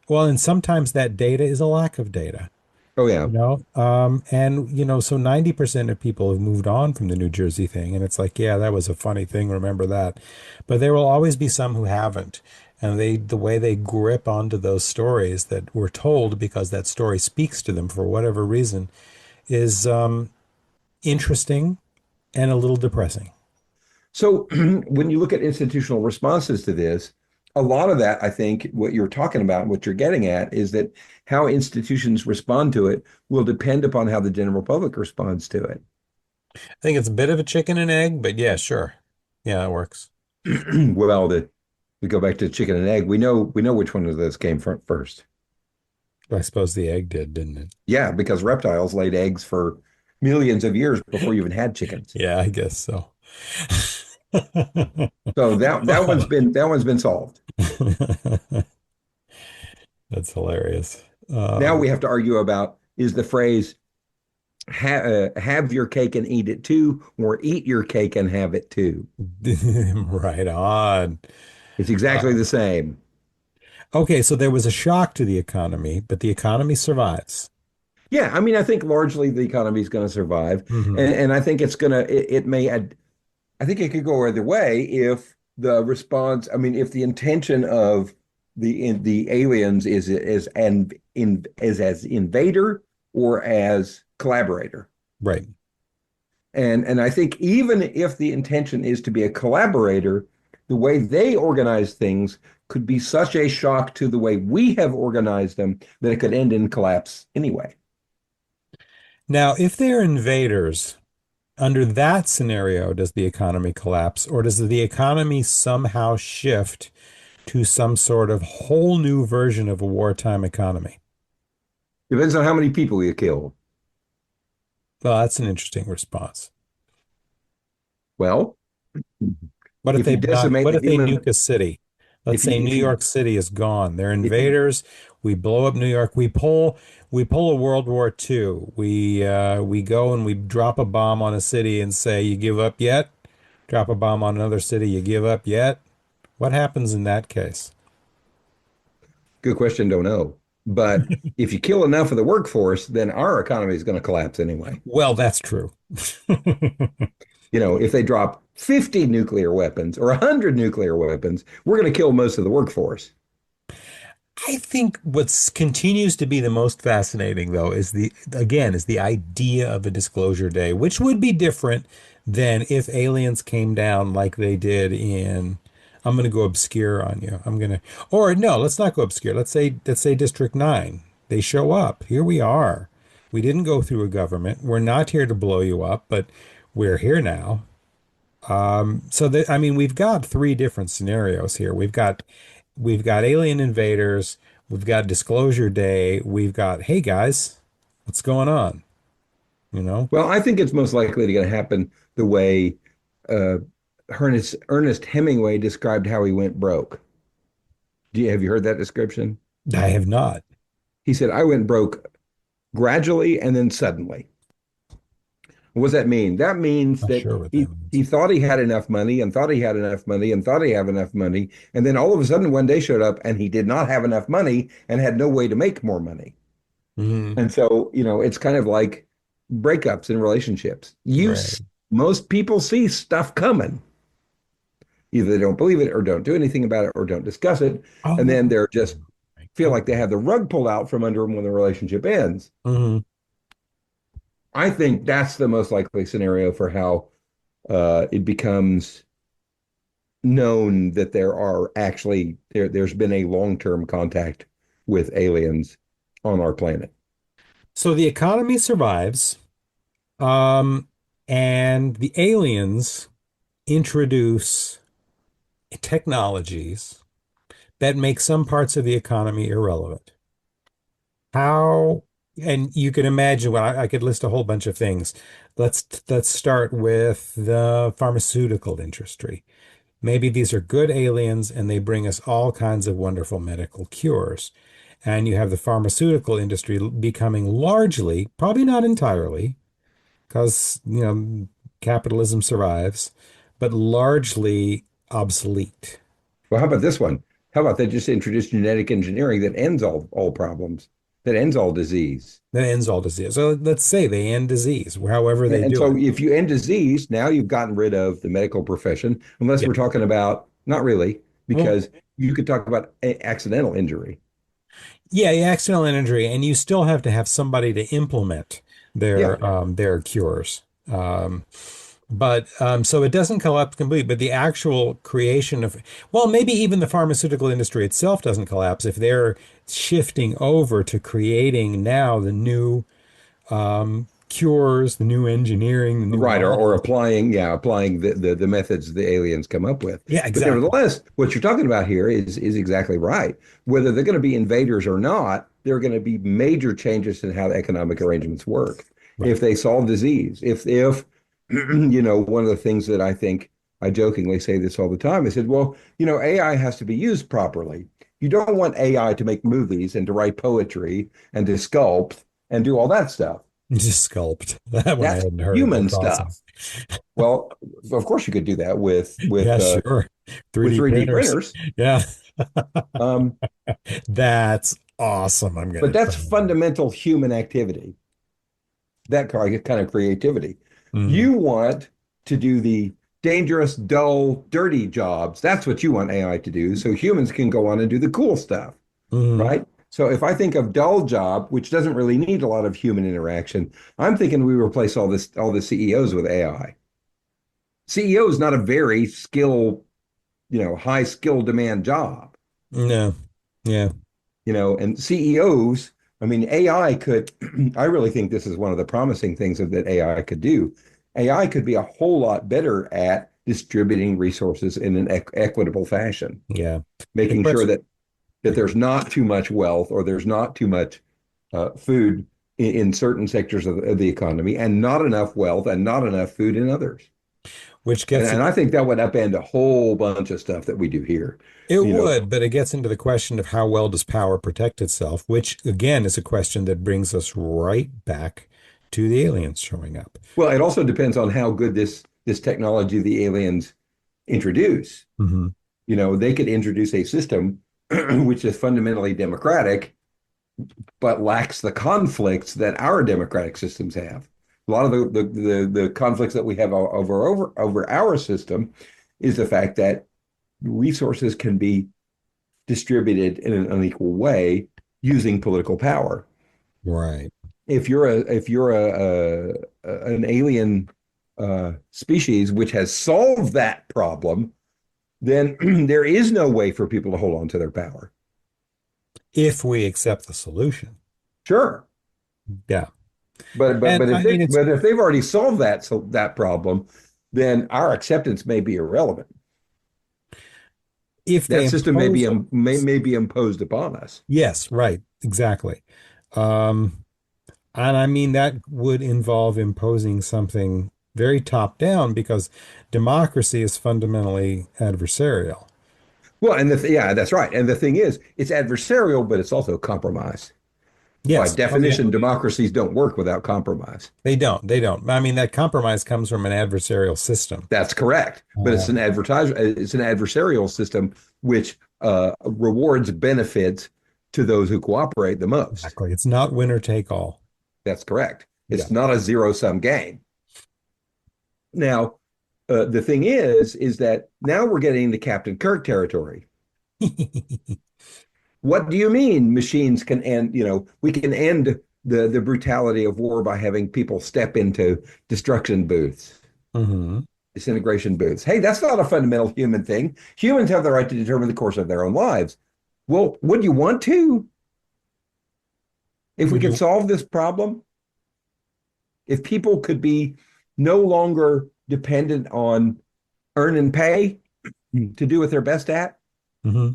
well, and sometimes that data is a lack of data. Oh, yeah. So 90% of people have moved on from the New Jersey thing. And it's like, yeah, that was a funny thing. Remember that. But there will always be some who haven't. And the way they grip onto those stories that were told because that story speaks to them for whatever reason is interesting and a little depressing. So when you look at institutional responses to this, a lot of that, I think, what you're talking about, what you're getting at, is that how institutions respond to it will depend upon how the general public responds to it. I think it's a bit of a chicken and egg, but yeah, sure. Yeah, it works. Well, we go back to chicken and egg. We know which one of those came from first. I suppose the egg did, didn't it? Yeah, because reptiles laid eggs for millions of years before you even had chickens. Yeah, I guess so. So that one's been solved. That's hilarious. Now we have to argue about is the phrase have your cake and eat it too, or eat your cake and have it too. Right on. It's exactly Uh, the same. okay, so there was a shock to the economy, but the economy survives. Yeah, I mean, I think largely the economy is going to survive, Hmm. and I think it's gonna. It may. I think it could go either way if the response. I mean, if the intention of the aliens is as invader or as collaborator. Right. And I think even if the intention is to be a collaborator, the way they organize things could be such a shock to the way we have organized them that it could end in collapse anyway. Now, if they're invaders, under that scenario, does the economy collapse, or does the economy somehow shift to some sort of whole new version of a wartime economy? Depends on how many people you kill. Well, that's an interesting response. Well, What if if you they not, decimate what the if they human, nuke a city? Let's if say you New if you York City is gone. They're if you invaders. We blow up New York. We pull a World War II. We go and we drop a bomb on a city and say, "You give up yet?" Drop a bomb on another city. You give up yet? What happens in that case? good question, don't know. But if you kill enough of the workforce, then our economy is going to collapse anyway. Well, that's true. You know, if they drop 50 nuclear weapons or 100 nuclear weapons, we're going to kill most of the workforce. I think what continues to be the most fascinating, though, is the idea of a disclosure day, which would be different than if aliens came down like they did in. I'm going to go obscure on you. Or no, let's not go obscure. Let's say District 9. They show up. Here we are. We didn't go through a government. We're not here to blow you up, but we're here now. I mean, we've got three different scenarios here. We've got alien invaders, we've got disclosure day, we've got, hey guys, what's going on? You know? Well, I think it's most likely going to happen the way uh, Ernest Hemingway described how he went broke. Have you heard that description? I have not. He said, I went broke gradually and then suddenly. What does that mean? That means Not that sure what that he means. thought he had enough money and thought he had enough money and thought he had enough money. And then all of a sudden one day showed up and he did not have enough money and had no way to make more money. Hmm. And so, it's kind of like breakups in relationships. Right. Most people see stuff coming. Either they don't believe it or don't do anything about it or don't discuss it. And then Oh, they're just feel like they okay. have the rug pulled out from under them when the relationship ends. Hmm. I think that's the most likely scenario for how it becomes known that there's been a long-term contact with aliens on our planet. So the economy survives, um, and the aliens introduce technologies that make some parts of the economy irrelevant. How, and you can imagine what I could list a whole bunch of things. Let's start with the pharmaceutical industry. Maybe these are good aliens and they bring us all kinds of wonderful medical cures. And you have the pharmaceutical industry becoming largely, probably not entirely, because, capitalism survives, but largely obsolete. Well, how about this one? How about they just introduce genetic engineering that ends all problems, that ends all disease? That ends all disease. So let's say they end disease, however they And do so it. if you end disease, now you've gotten rid of the medical profession, unless Yeah. we're talking about, not really, Well, because you could talk about accidental injury. yeah, accidental injury, and you still have to have somebody to implement Yeah. their cures. But so it doesn't collapse completely, but the actual creation of, well, maybe even the pharmaceutical industry itself doesn't collapse if they're shifting over to creating now the new cures, the new engineering, the new Right, or models. applying the methods the aliens come up with. Yeah, But exactly. nevertheless, what you're talking about here is exactly right. Whether they're going to be invaders or not, there are going to be major changes in how the economic arrangements work. Right. If they solve disease, if one of the things that I think I jokingly say this all the time, I said, well, AI has to be used properly. You don't want AI to make movies and to write poetry and to sculpt and do all that stuff. Just sculpt. That one I That's hadn't heard. human That's awesome. stuff. Well, of course you could do that Yeah, sure. with 3D 3D printers. printers. Yeah. Um, That's awesome. I'm but gonna that's try that. fundamental human activity, that kind of creativity. Mm, You want to do the dangerous, dull, dirty jobs. That's what you want AI to do. So humans can go on and do the cool stuff, mm, right? So if I think of dull job, which doesn't really need a lot of human interaction, I'm thinking we replace all the CEOs with AI. CEO is not a very high skill demand job, no. Yeah. and CEOs, I mean, AI could, I really think this is one of the promising things that AI could do. AI could be a whole lot better at distributing resources in an equitable fashion, Yeah. The making sure question. that there's not too much wealth or there's not too much food in certain sectors of the economy and not enough wealth and not enough food in others. Which And, gets and I think that would upend a whole bunch of stuff that we do here. it You know, would, but it gets into the question of how well does power protect itself, which again is a question that brings us right back to the aliens showing up. well, it also depends on how good this technology the aliens introduce. Hmm. They could introduce a system which is fundamentally democratic, but lacks the conflicts that our democratic systems have. A lot of the conflicts that we have over our system is the fact that resources can be distributed in an unequal way using political power. Right. If you're an alien species which has solved that problem, then there is no way for people to hold on to their power. If we accept the solution. Sure, Yeah. but And if I mean, they've already solved that problem, then our acceptance may be irrelevant. if they That system impose, may be imposed upon us. yes, right, exactly. Um, and I mean, that would involve imposing something very top down because democracy is fundamentally adversarial. Well, yeah, that's right. And the thing is, it's adversarial, but it's also compromise. By Yes. Oh, yeah. definition, democracies don't work without compromise. They don't. They don't. I mean, that compromise comes from an adversarial system. That's correct. But Uh, it's an adversarial system which rewards benefits to those who cooperate the most. exactly. It's not winner take all. That's correct. Yeah. It's not a zero-sum game. Now, the thing is that now we're getting into Captain Kirk territory. What do you mean machines can end, we can end the brutality of war by having people step into destruction booths, Hmm. disintegration booths? Hey, that's not a fundamental human thing. Humans have the right to determine the course of their own lives. Well, would you want to? If we Would could you? solve this problem, if people could be no longer dependent on earn and pay to do what they're best at, Hmm.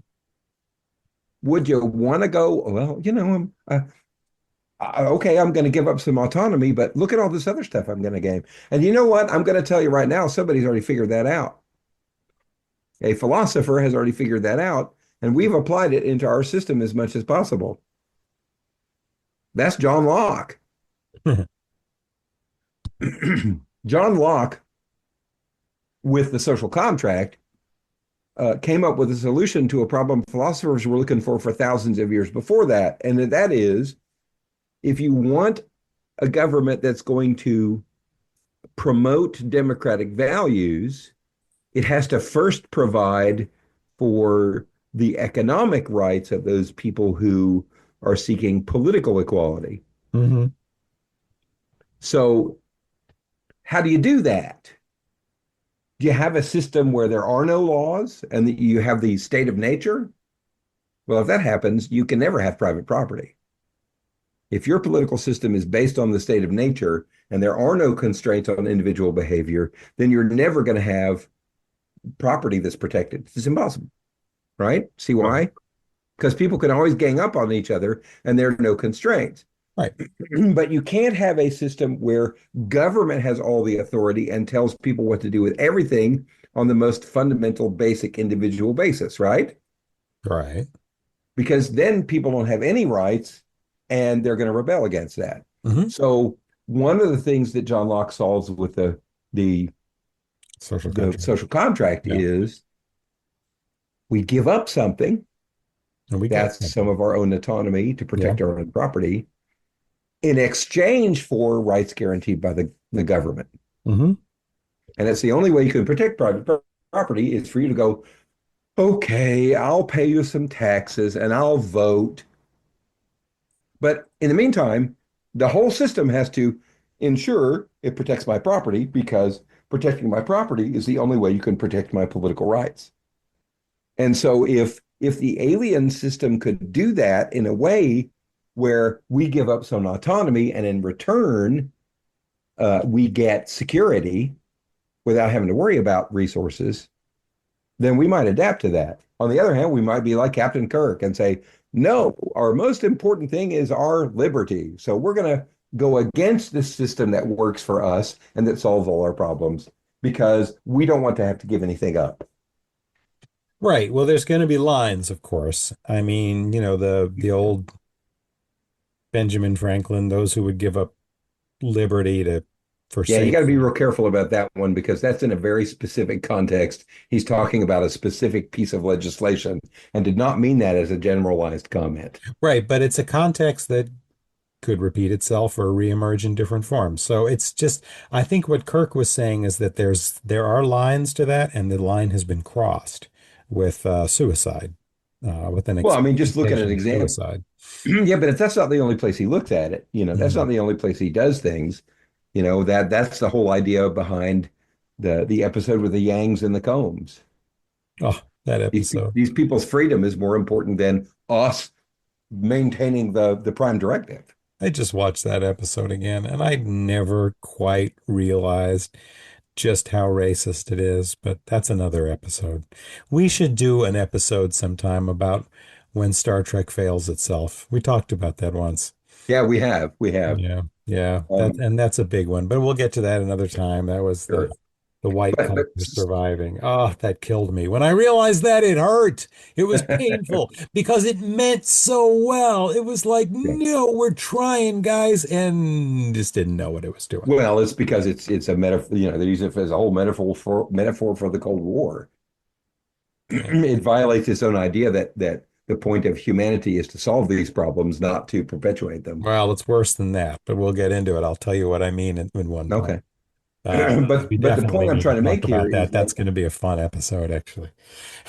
would you want to go, well, okay, I'm going to give up some autonomy, but look at all this other stuff I'm going to gain. And you know what? I'm going to tell you right now, somebody's already figured that out. A philosopher has already figured that out, and we've applied it into our system as much as possible. That's John Locke. John Locke, with the social contract, came up with a solution to a problem philosophers were looking for thousands of years before that. And that is, if you want a government that's going to promote democratic values, it has to first provide for the economic rights of those people who are seeking political equality. Hmm. So, how do you do that? Do you have a system where there are no laws and that you have the state of nature? Well, if that happens, you can never have private property. If your political system is based on the state of nature and there are no constraints on individual behavior, then you're never going to have property that's protected. It's impossible, right? See Right. why? Because people can always gang up on each other and there are no constraints. Right. But you can't have a system where government has all the authority and tells people what to do with everything on the most fundamental, basic individual basis, right? Right. Because then people don't have any rights and they're going to rebel against that. Hmm. So one of the things that John Locke solves with the Social the contract. social contract Yeah. is we give up something. And we get That's some something. of our own autonomy to Yeah. protect our own property in exchange for rights guaranteed by the government. Hmm. And that's the only way you can protect private property is for you to go, okay, I'll pay you some taxes and I'll vote. But in the meantime, the whole system has to ensure it protects my property because protecting my property is the only way you can protect my political rights. And so if the alien system could do that in a way where we give up some autonomy and in return we get security without having to worry about resources, then we might adapt to that. On the other hand, we might be like Captain Kirk and say, no, our most important thing is our liberty. So we're going to go against this system that works for us and that solves all our problems because we don't want to have to give anything up. Right. Well, there's going to be lines, of course. I mean, the old Benjamin Franklin, those who would give up liberty to for Yeah, you got to be safety. real careful about that one because that's in a very specific context. He's talking about a specific piece of legislation and did not mean that as a generalized comment. Right, but it's a context that could repeat itself or reemerge in different forms. So it's just, I think what Kirk was saying is that there are lines to that, and the line has been crossed with suicide, with an Well, I mean, just look at an expectation of example. suicide. Yeah, but if that's not the only place he looks at it, that's Mhm. not the only place he does things. That's the whole idea behind the episode with the Yangs and the Combs. Oh, that These episode. these people's freedom is more important than us maintaining the prime directive. I just watched that episode again, and I never quite realized just how racist it is, but that's another episode. We should do an episode sometime about when Star Trek fails itself. We talked about that once. Yeah, we have. Yeah, yeah, Um, that's a big one, but we'll get to that another time. That was sure, the white but culture surviving. Oh, that killed me. When I realized that, it hurt. It was painful because it meant so well. It was like, yeah. no, we're trying, guys, and just didn't know what it was doing. Well, it's because it's a metaphor. They use it as a whole metaphor for the Cold War. Yeah. It violates its own idea that the point of humanity is to solve these problems, not to perpetuate them. Well, it's worse than that, but we'll get into it. I'll tell you what I mean in one point. Okay. But We but the definitely point I'm need to trying to talk make here about is that. that That's going to be a fun episode, actually.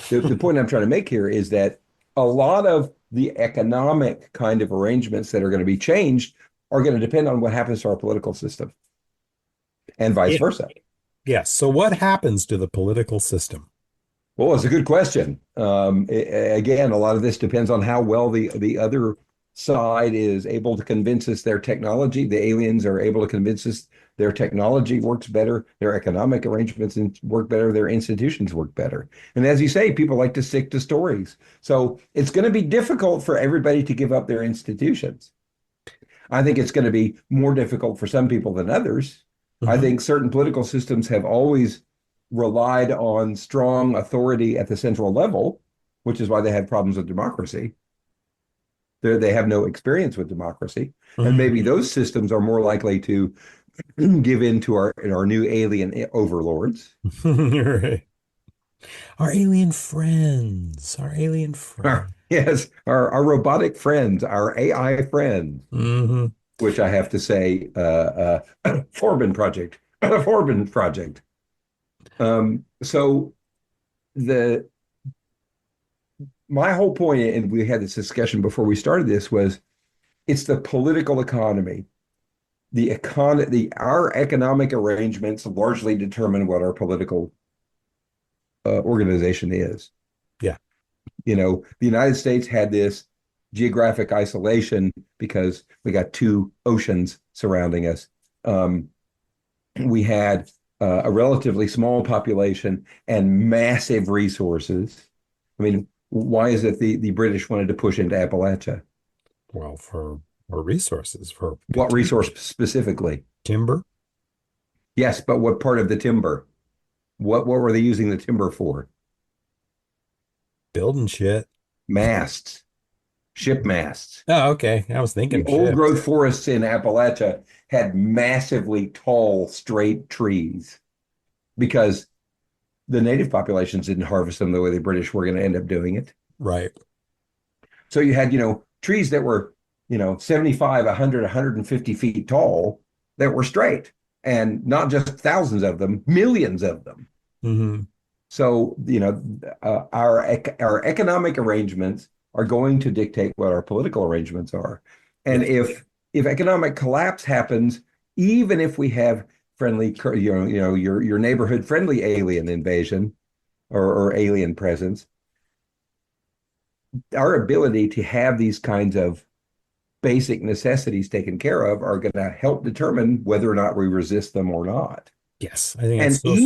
the point I'm trying to make here is that a lot of the economic kind of arrangements that are going to be changed are going to depend on what happens to our political system and vice Yeah. versa. Yes. So what happens to the political system? Well, it's a good question. Again, a lot of this depends on how well the other side is able to convince us their technology. The aliens are able to convince us their technology works better, their economic arrangements work better, their institutions work better. And as you say, people like to stick to stories. So it's going to be difficult for everybody to give up their institutions. I think it's going to be more difficult for some people than others. I Mhm. think certain political systems have always relied on strong authority at the central level, which is why they have problems with democracy. They have no experience with democracy. And maybe Mhm. those systems are more likely to give in to our new alien overlords. Right. Our alien friends, our alien friends. Yes, our robotic friends, our AI friends, Hmm. which I have to say, Forbin project, Forbin project. So the my whole point, and we had this discussion before we started this, was it's the political economy. Our economic arrangements largely determine what our political organization is. Yeah. The United States had this geographic isolation because we got two oceans surrounding us. Um, we had a relatively small population and massive resources. I mean, why is it the British wanted to push into Appalachia? Well, for resources, for What resource timber, specifically? timber, Yes, but what part of the timber? What were they using the timber for? building shit. Masts. ship masts. Oh, okay. I was The thinking old ships. growth forests in Appalachia had massively tall, straight trees because the native populations didn't harvest them the way the British were going to end up doing it. Right. So you had, trees that were, 75, 100, 150 feet tall that were straight, and not just thousands of them, millions of them. Hmm. So, our economic arrangements are going to dictate what our political arrangements are. And Yes. if economic collapse happens, even if we have friendly, your neighborhood friendly alien invasion or alien presence, our ability to have these kinds of basic necessities taken care of are going to help determine whether or not we resist them or not. Yes. I think And that's so smart.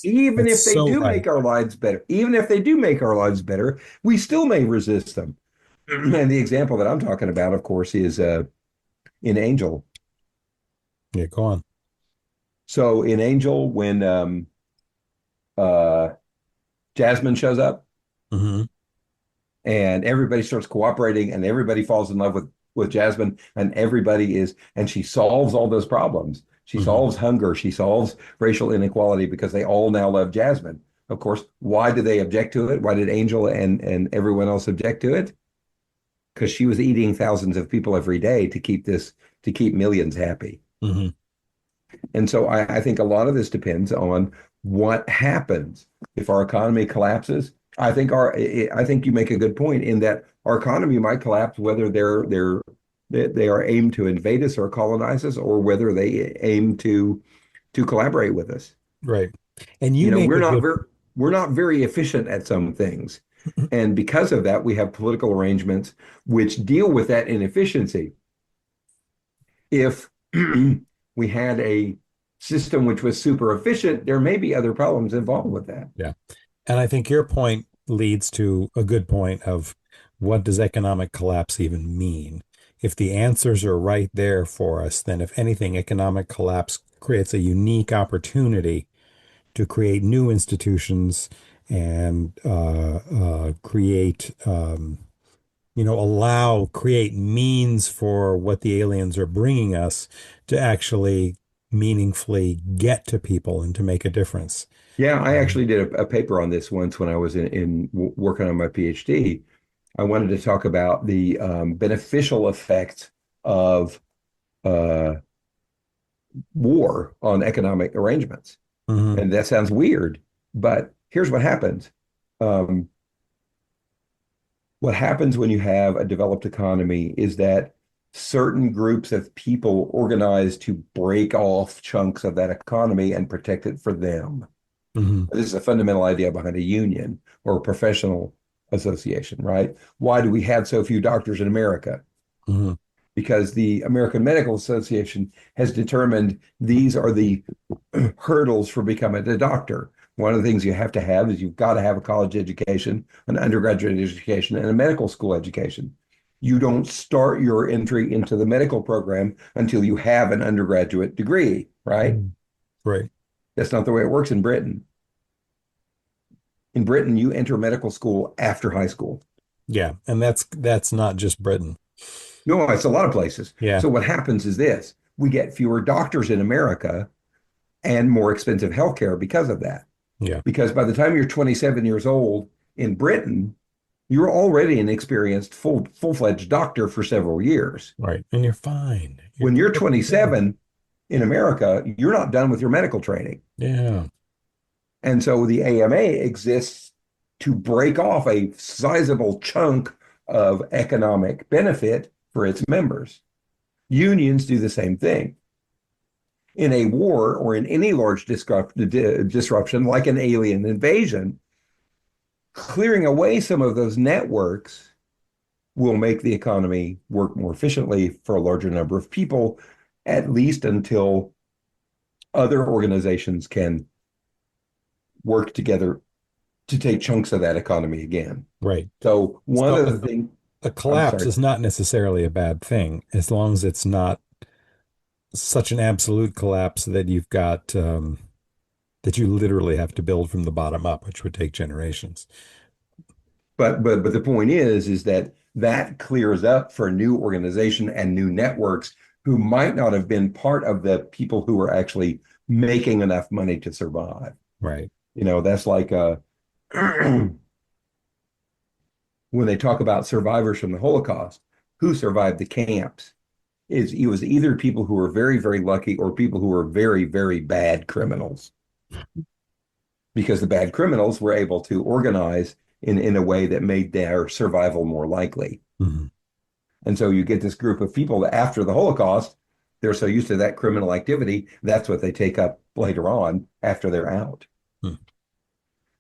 even That's if they so do right. make our lives better, even if they do make our lives better, we still may resist them. And the example that I'm talking about, of course, is in Angel. Yeah, go on. So in Angel, when uh, Jasmine shows up Hmm. and everybody starts cooperating and everybody falls in love with Jasmine and and she solves all those problems. She Hmm. solves hunger, she solves racial inequality because they all now love Jasmine. Of course, why did they object to it? Why did Angel and everyone else object to it? Because she was eating thousands of people every day to keep millions happy. Hmm. And so I think a lot of this depends on what happens if our economy collapses. I think you make a good point in that our economy might collapse whether they are aimed to invade us or colonize us, or whether they aim to collaborate with us. Right. And you You know, make we're a not good very we're not very efficient at some things. And because of that, we have political arrangements which deal with that inefficiency. If we had a system which was super efficient, there may be other problems involved with that. Yeah. And I think your point leads to a good point of what does economic collapse even mean? If the answers are right there for us, then if anything, economic collapse creates a unique opportunity to create new institutions and create, create means for what the aliens are bringing us to actually meaningfully get to people and to make a difference. Yeah, I Um, actually did a paper on this once when I was working on my PhD. I wanted to talk about the beneficial effects of uh, war on economic arrangements. mhm, And that sounds weird, but here's what happens. Um, what happens when you have a developed economy is that certain groups of people organize to break off chunks of that economy and protect it for them. mhm, This is a fundamental idea behind a union or a professional association, right? Why do we have so few doctors in America? mhm. Because the American Medical Association has determined these are the hurdles for becoming a doctor. One of the things you have to have is you've got to have a college education, an undergraduate education, and a medical school education. You don't start your entry into the medical program until you have an undergraduate degree, right? Mm. Right. That's not the way it works in Britain. In Britain, you enter medical school after high school. Yeah. And that's not just Britain. No, it's a lot of places. Yeah. So what happens is this: we get fewer doctors in America and more expensive healthcare because of that. Yeah. Because by the time you're 27 years old in Britain, you're already an experienced full-fledged doctor for several years. Right. And you're fine. You're When you're perfectly fine. 27 in America, you're not done with your medical training. Yeah. And so the AMA exists to break off a sizable chunk of economic benefit for its members. Unions do the same thing. In a war or in any large disruption, like an alien invasion, clearing away some of those networks will make the economy work more efficiently for a larger number of people, at least until other organizations can work together to take chunks of that economy again. Right. So one So of the things, a I'm collapse sorry, is not necessarily a bad thing as long as it's not such an absolute collapse that you've got that you literally have to build from the bottom up, which would take generations. but the point is that that clears up for new organization and new networks who might not have been part of the people who were actually making enough money to survive. Right. That's like when they talk about survivors from the Holocaust, who survived the camps. It was either people who were very, very lucky or people who were very, very bad criminals, because the bad criminals were able to organize in a way that made their survival more likely. Mhm. And so you get this group of people that after the Holocaust, they're so used to that criminal activity, that's what they take up later on after they're out. Mhm.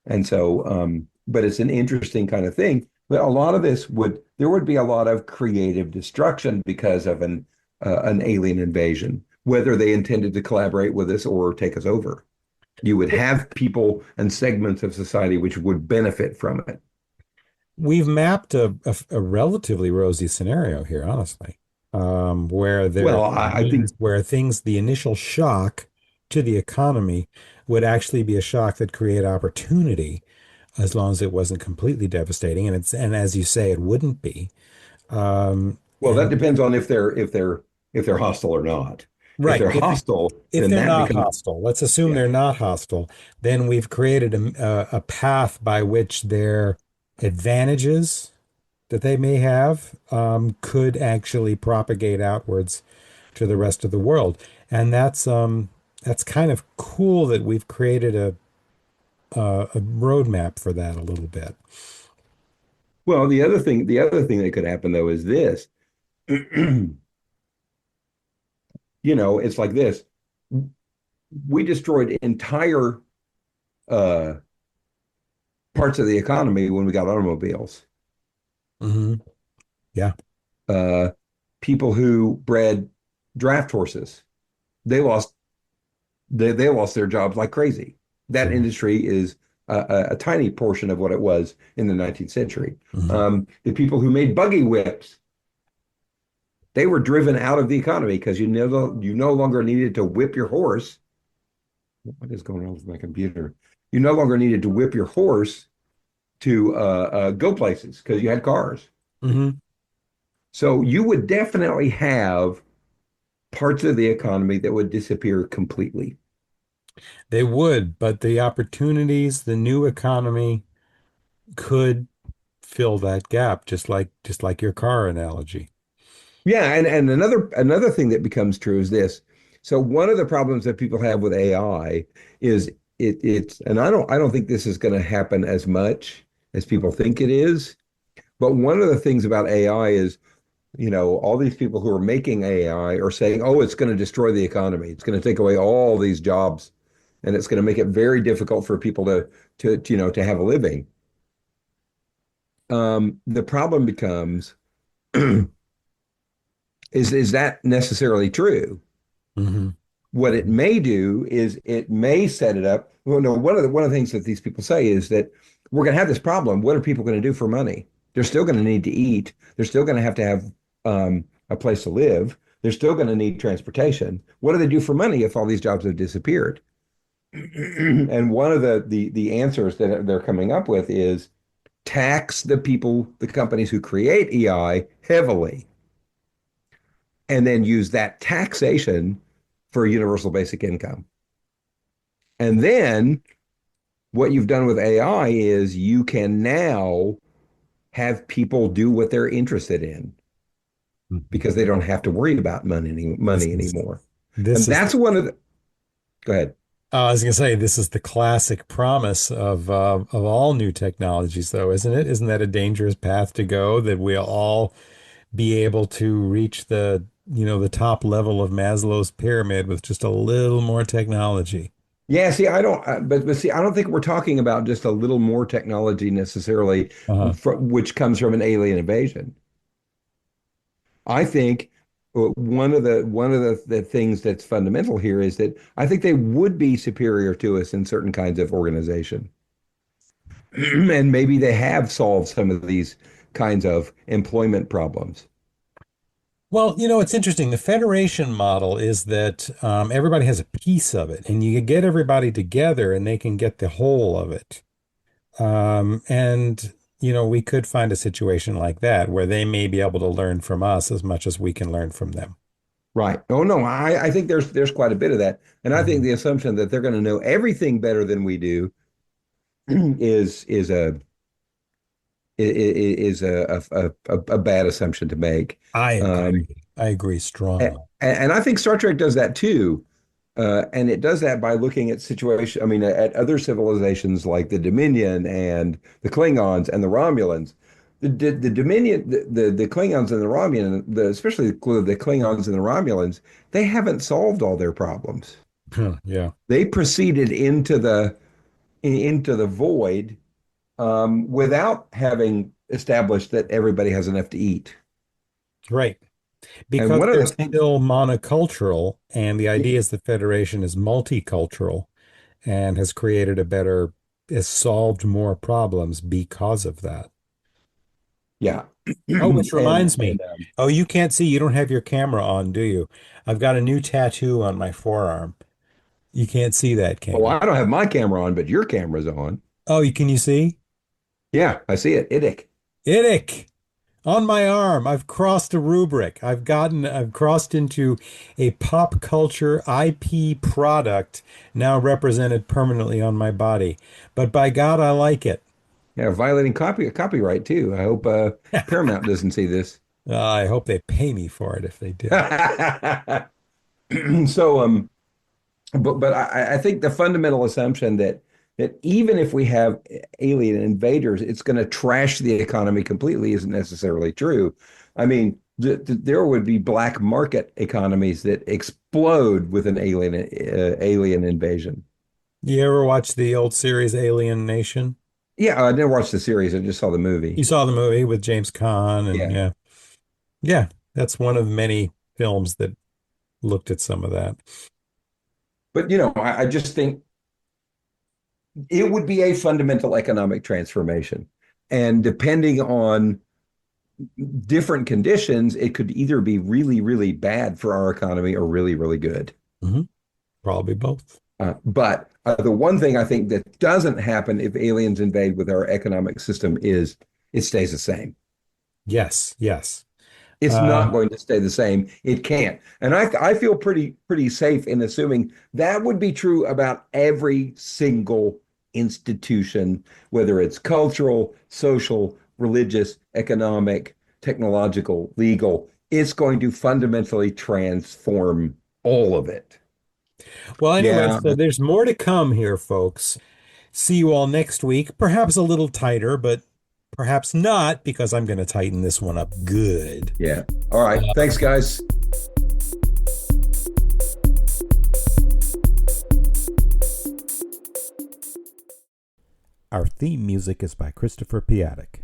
And so, but it's an interesting kind of thing. But a lot of this there would be a lot of creative destruction because of an alien invasion, whether they intended to collaborate with us or take us over. You would have people and segments of society which would benefit from it. We've mapped a relatively rosy scenario here, honestly, where Well, I think, the initial shock to the economy would actually be a shock that create opportunity, as long as it wasn't completely devastating. And as you say, it wouldn't be. well, that And depends on if they're hostile or not. If right, they're hostile, if then they're that not becomes, hostile, let's assume yeah. they're not hostile, then we've created a path by which their advantages that they may have could actually propagate outwards to the rest of the world. And that's kind of cool that we've created a roadmap for that a little bit. Well, the other thing that could happen though is this. It's like this. We destroyed entire uh, parts of the economy when we got automobiles. Hmm. Yeah. Uh, People who bred draft horses, they lost they lost their jobs like crazy. That Sure. industry is a tiny portion of what it was in the 19th century. Hmm. The people who made buggy whips, they were driven out of the economy because you no longer needed to whip your horse. What is going on with my computer? You no longer needed to whip your horse to go places because you had cars. Hmm. So you would definitely have parts of the economy that would disappear completely. They would, but the opportunities, the new economy could fill that gap, just like your car analogy. Yeah, and another thing that becomes true is this. So one of the problems that people have with AI is it's and I don't think this is going to happen as much as people think it is. But one of the things about AI is, all these people who are making AI are saying, "Oh, it's going to destroy the economy. It's going to take away all these jobs, and it's going to make it very difficult for people to have a living." The problem becomes, is that necessarily true? Hmm. What it may do is it may set it up. Well, no, one of the things that these people say is that we're going to have this problem. What are people going to do for money? They're still going to need to eat. They're still going to have a place to live. They're still going to need transportation. What do they do for money if all these jobs have disappeared? And one of the answers that they're coming up with is tax the companies who create AI heavily, and then use that taxation for universal basic income. And then what you've done with AI is you can now have people do what they're interested in Hmm. because they don't have to worry about This money is anymore. this And is that's one of the, go ahead. I was going to say this is the classic promise of all new technologies, though, isn't it? Isn't that a dangerous path to go, that we'll all be able to reach the top level of Maslow's pyramid with just a little more technology? Yeah, see, I don't, but see, I don't think we're talking about just a little more technology necessarily, Uh-huh. which comes from an alien invasion. I think one of the things that's fundamental here is that I think they would be superior to us in certain kinds of organization. And maybe they have solved some of these kinds of employment problems. Well, it's interesting. The Federation model is that everybody has a piece of it, and you get everybody together, and they can get the whole of it. And we could find a situation like that where they may be able to learn from us as much as we can learn from them. Right. Oh no, I think there's quite a bit of that. And I think Mhm. the assumption that they're going to know everything better than we do is a bad assumption to make. I Um, agree. I agree and, strongly. and I think Star Trek does that too. And it does that by looking at situation, I mean, at other civilizations like the Dominion and the Klingons and the Romulans. The Dominion, the Klingons and the Romulan, especially the Klingons and the Romulans, they haven't solved all their problems. Yeah, They proceeded into the void without having established that everybody has enough to eat. right. And Because one of they're the things, still monocultural, and the idea is the Federation is multicultural and has solved more problems because of that. yeah, Oh, which and reminds me. Oh, you can't see, you don't have your camera on, do you? I've got a new tattoo on my forearm. You can't see that, can well, you? I don't have my camera on, but your camera's on. Oh, can you see? Yeah, I see it. Idic. Idic on my arm. I've crossed a rubric. I've crossed into a pop culture IP product now represented permanently on my body. But by God, I like it. Yeah, violating copyright too. I hope Paramount doesn't see this. I hope they pay me for it if they do. So, but I think the fundamental assumption that even if we have alien invaders, it's going to trash the economy completely isn't necessarily true. I mean, there would be black market economies that explode with an alien invasion. You ever watch the old series Alien Nation? Yeah, I never watched the series. I just saw the You movie. saw the movie with James Caan and Yeah. yeah. Yeah, that's one of many films that looked at some of that. But I just think it would be a fundamental economic transformation. And depending on different conditions, it could either be really, really bad for our economy or really, really good. Hmm. Probably both. But the one thing I think that doesn't happen if aliens invade with our economic system is it stays the same. Yes, yes. It's not Um, going to stay the same. It can't. And I feel pretty safe in assuming that would be true about every single institution, whether it's cultural, social, religious, economic, technological, legal. It's going to fundamentally transform all of it. well, anyway, Yeah. so there's more to come here, folks. See you all next week. Perhaps a little tighter, but perhaps not because I'm going to tighten this one up good. Yeah. All right. Thanks, guys. Our theme music is by Christopher Piatek.